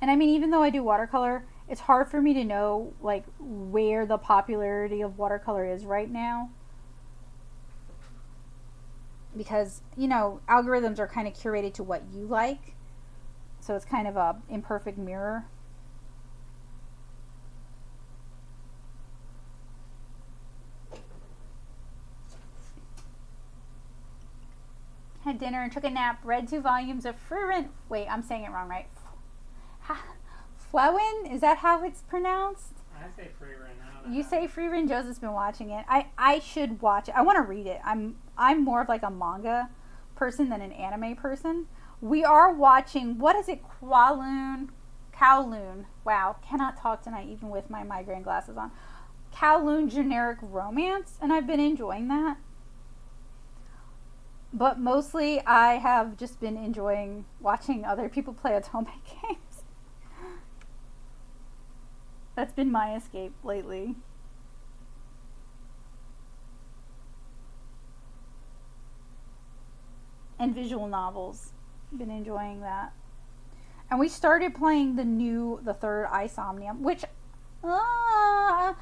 And I mean, even though I do watercolor, it's hard for me to know like where the popularity of watercolor is right now. Because, you know, algorithms are kind of curated to what you like. So it's kind of a imperfect mirror. Had dinner and took a nap. Read 2 volumes of Fruin. Wait, I'm saying it wrong, right? Flewin? Is that how it's pronounced? I say free run. I don't know. You say Fruin. Joseph's been watching it. I should watch it. I want to read it. I'm more of like a manga person than an anime person. We are watching, what is it? Kowloon. Wow, cannot talk tonight even with my migraine glasses on. Kowloon Generic Romance, and I've been enjoying that. But mostly I have just been enjoying watching other people play Otome games. That's been my escape lately. And visual novels. Been enjoying that. And we started playing the third Isomnium, which I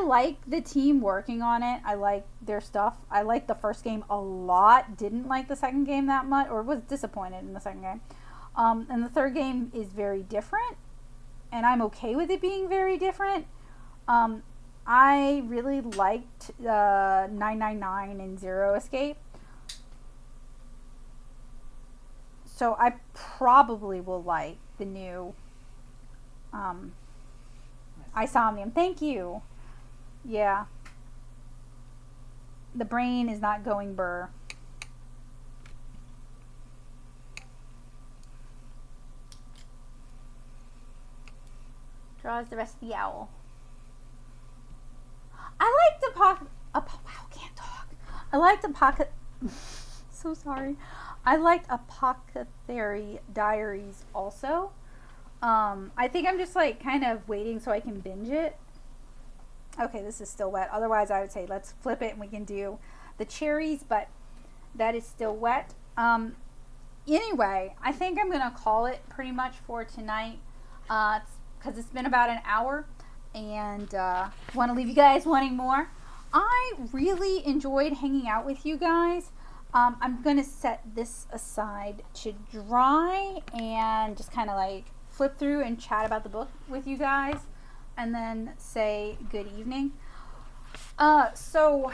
like the team working on it. I like their stuff. I liked the first game a lot. Didn't like the second game that much, or was disappointed in the second game. And the third game is very different, and I'm okay with it being very different. I really liked 999 and Zero Escape. So I probably will like the new Isomnium. Thank you. Yeah. The brain is not going burr. Draws the rest of the owl. I like the pocket. Wow, can't talk. I like the pocket. So sorry. I liked Apothecary Diaries also. I think I'm just like kind of waiting so I can binge it. Okay, this is still wet. Otherwise, I would say let's flip it and we can do the cherries, but that is still wet. Anyway, I think I'm going to call it pretty much for tonight because it's been about an hour and want to leave you guys wanting more. I really enjoyed hanging out with you guys. I'm going to set this aside to dry and just kind of like flip through and chat about the book with you guys and then say good evening. So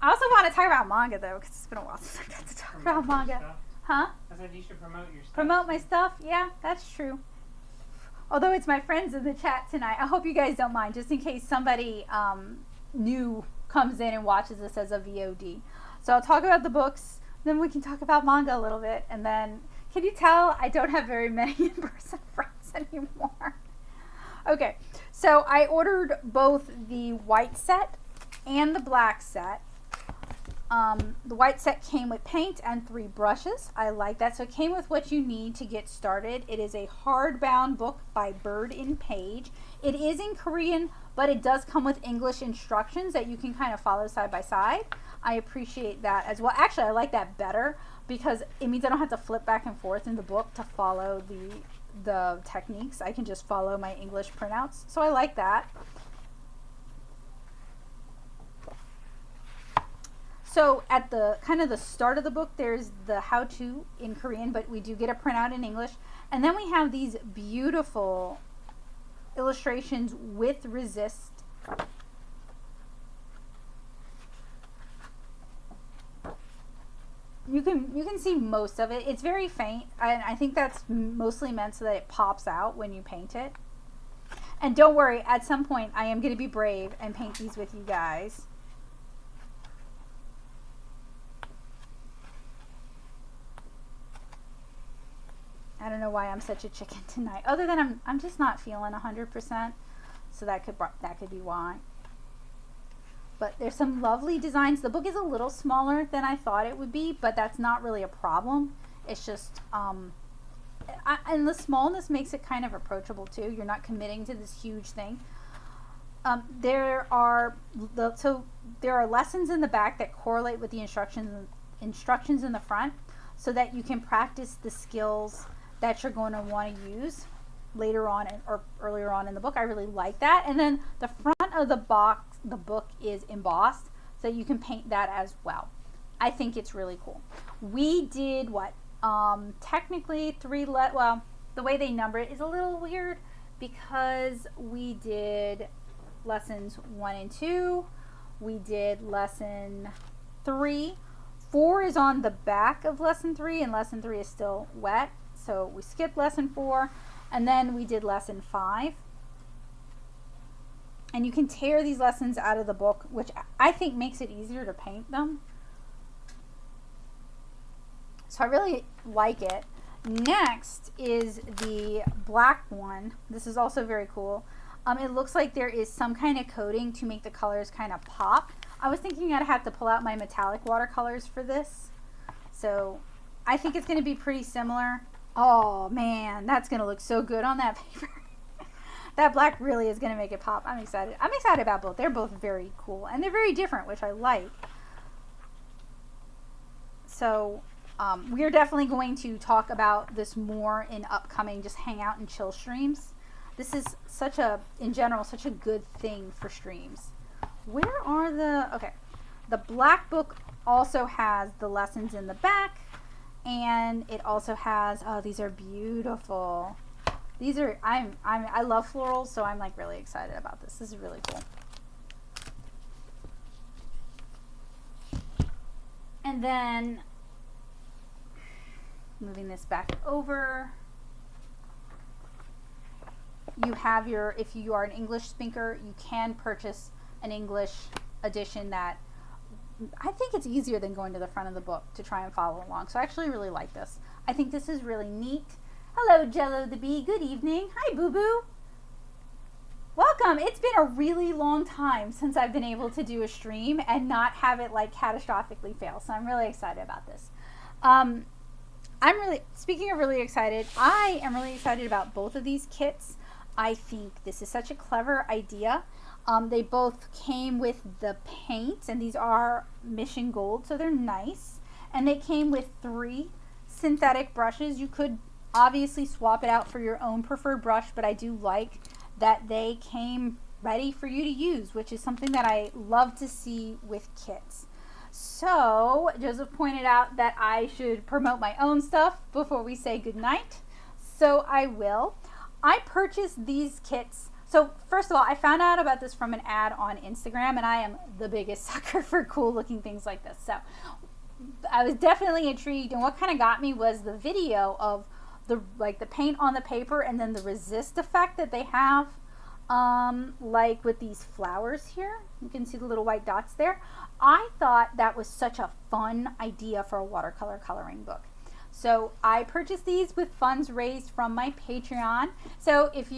I also want to talk about manga though, because it's been a while since I got to talk about manga. Huh? I said you should promote your stuff. Promote my stuff? Yeah, that's true. Although it's my friends in the chat tonight. I hope you guys don't mind, just in case somebody new comes in and watches this as a VOD. So I'll talk about the books, then we can talk about manga a little bit, and then, can you tell I don't have very many in-person friends anymore? Okay, so I ordered both the white set and the black set. The white set came with paint and 3 brushes. I like that. So it came with what you need to get started. It is a hardbound book by Bird in Page. It is in Korean, but it does come with English instructions that you can kind of follow side by side. I appreciate that as well. Actually, I like that better because it means I don't have to flip back and forth in the book to follow the techniques. I can just follow my English printouts. So I like that. So at the kind of the start of the book, there's the how-to in Korean, but we do get a printout in English. And then we have these beautiful illustrations with resist. you can see most of it. It's very faint, and I think that's mostly meant so that it pops out when you paint it. And don't worry, at some point I am going to be brave and paint these with you guys. I don't know why I'm such a chicken tonight, other than I'm just not feeling 100%, so that could be why. But there's some lovely designs. The book is a little smaller than I thought it would be, but that's not really a problem. It's just and the smallness makes it kind of approachable too. You're not committing to this huge thing. There are lessons in the back that correlate with the instructions in the front, so that you can practice the skills that you're going to want to use later on or earlier on in the book. I really like that. And then the front of the book is embossed, so you can paint that as well. I think it's really cool. We did what? Technically well, the way they number it is a little weird, because we did lessons 1 and 2. We did lesson 3. 4 is on the back of lesson 3, and lesson 3 is still wet. So we skipped lesson 4, and then we did lesson 5. And you can tear these lessons out of the book, which I think makes it easier to paint them. So I really like it. Next is the black one. This is also very cool. It looks like there is some kind of coating to make the colors kind of pop. I was thinking I'd have to pull out my metallic watercolors for this. So I think it's going to be pretty similar. Oh man, that's going to look so good on that paper. That black really is going to make it pop. I'm excited. I'm excited about both. They're both very cool, and they're very different, which I like. So we are definitely going to talk about this more in upcoming just hang out and chill streams. This is in general, such a good thing for streams. Where are okay. The black book also has the lessons in the back, and it also has, oh, these are beautiful. These are, I love florals, so I'm like really excited about this. This is really cool. And then moving this back over, you have if you are an English speaker, you can purchase an English edition that I think it's easier than going to the front of the book to try and follow along. So I actually really like this. I think this is really neat. Hello, Jello the Bee. Good evening. Hi, Boo Boo. Welcome. It's been a really long time since I've been able to do a stream and not have it like catastrophically fail. So I'm really excited about this. Speaking of really excited, I am really excited about both of these kits. I think this is such a clever idea. They both came with the paint, and these are Mission Gold, so they're nice. And they came with 3 synthetic brushes. You could obviously swap it out for your own preferred brush, but I do like that they came ready for you to use, which is something that I love to see with kits. So Joseph pointed out that I should promote my own stuff before we say goodnight. So I will. I purchased these kits. So first of all, I found out about this from an ad on Instagram, and I am the biggest sucker for cool looking things like this. So I was definitely intrigued, and what kind of got me was the video of the paint on the paper, and then the resist effect that they have, like with these flowers here. You can see the little white dots there. I thought that was such a fun idea for a watercolor coloring book. So I purchased these with funds raised from my Patreon. So if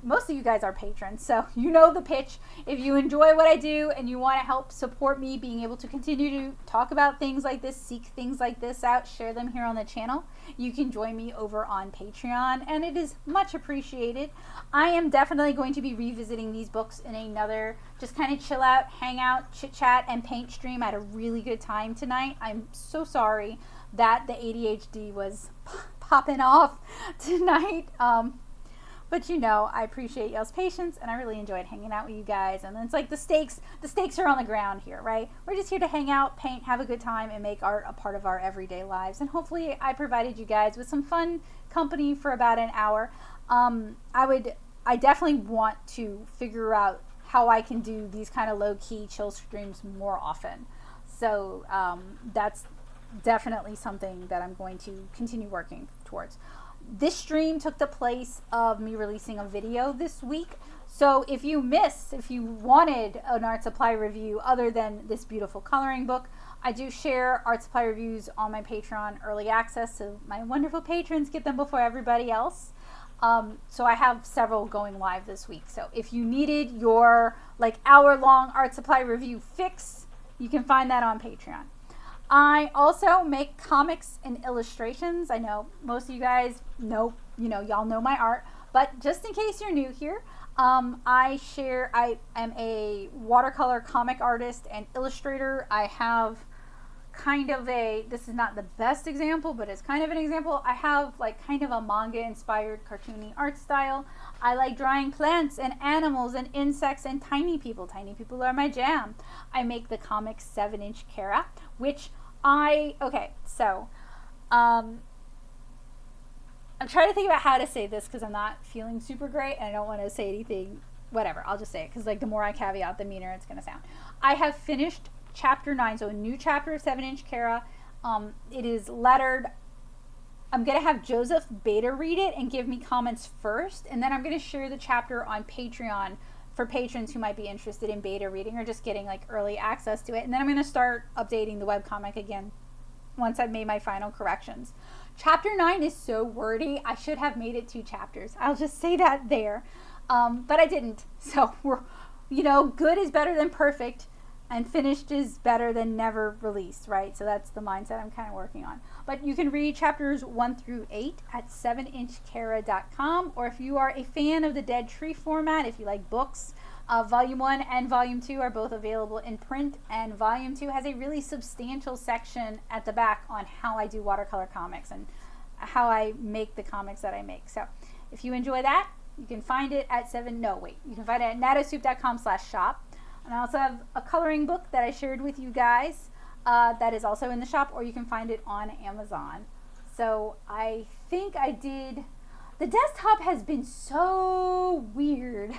most of you guys are patrons, so you know the pitch. If you enjoy what I do and you want to help support me being able to continue to talk about things like this, seek things like this out, share them here on the channel, you can join me over on Patreon, and it is much appreciated. I am definitely going to be revisiting these books in another just kind of chill out, hang out, chit chat, and paint stream. I had a really good time tonight. I'm so sorry that the ADHD was popping off tonight. But you know, I appreciate y'all's patience, and I really enjoyed hanging out with you guys. And it's like the stakes are on the ground here, right? We're just here to hang out, paint, have a good time, and make art a part of our everyday lives. And hopefully I provided you guys with some fun company for about an hour. I definitely want to figure out how I can do these kind of low-key chill streams more often. So that's definitely something that I'm going to continue working towards. This stream took the place of me releasing a video this week. So if you wanted an art supply review other than this beautiful coloring book, I do share art supply reviews on my Patreon early access, so my wonderful patrons get them before everybody else. So I have several going live this week. So if you needed your like hour-long art supply review fix, you can find that on Patreon. I also make comics and illustrations. I know most of you guys know, y'all know my art, but just in case you're new here, I am a watercolor comic artist and illustrator. I have this is not the best example, but it's kind of an example. I have like kind of a manga inspired cartoony art style. I like drawing plants and animals and insects and tiny people. Tiny people are my jam. I make the comic 7-inch Kara, which I'm trying to think about how to say this because I'm not feeling super great and I don't want to say anything, whatever. I'll just say it because like the more I caveat, the meaner it's going to sound. I have finished chapter 9, so a new chapter of 7-inch Kara. It is lettered. I'm going to have Joseph beta read it and give me comments first, and then I'm going to share the chapter on Patreon for patrons who might be interested in beta reading or just getting like early access to it. And then I'm going to start updating the webcomic again once I've made my final corrections. Chapter 9 is so wordy. I should have made it 2 chapters. I'll just say that there. But I didn't. So good is better than perfect. And finished is better than never released, right? So that's the mindset I'm kind of working on. But you can read chapters 1 through 8 at 7inchkara.com. Or if you are a fan of the Dead Tree format, if you like books, Volume 1 and Volume 2 are both available in print. And Volume 2 has a really substantial section at the back on how I do watercolor comics and how I make the comics that I make. So if you enjoy that, you can find it at you can find it at natosoup.com/shop. And I also have a coloring book that I shared with you guys that is also in the shop, or you can find it on Amazon. So I think the desktop has been so weird.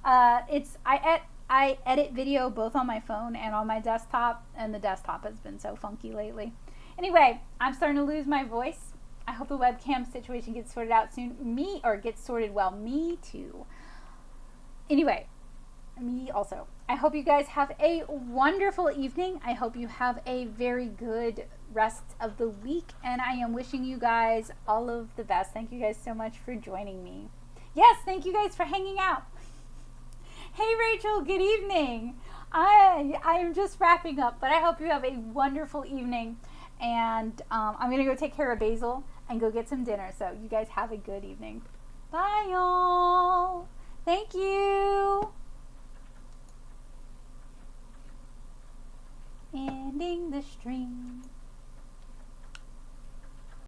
I edit video both on my phone and on my desktop, and the desktop has been so funky lately. Anyway, I'm starting to lose my voice. I hope the webcam situation gets sorted out soon. Me too. Anyway, me also. I hope you guys have a wonderful evening. I hope you have a very good rest of the week, and I am wishing you guys all of the best. Thank you guys so much for joining me. Yes, thank you guys for hanging out. Hey Rachel, good evening. I am just wrapping up, but I hope you have a wonderful evening, and I'm gonna go take care of Basil and go get some dinner. So you guys have a good evening. Bye y'all. Thank you. Ending the stream.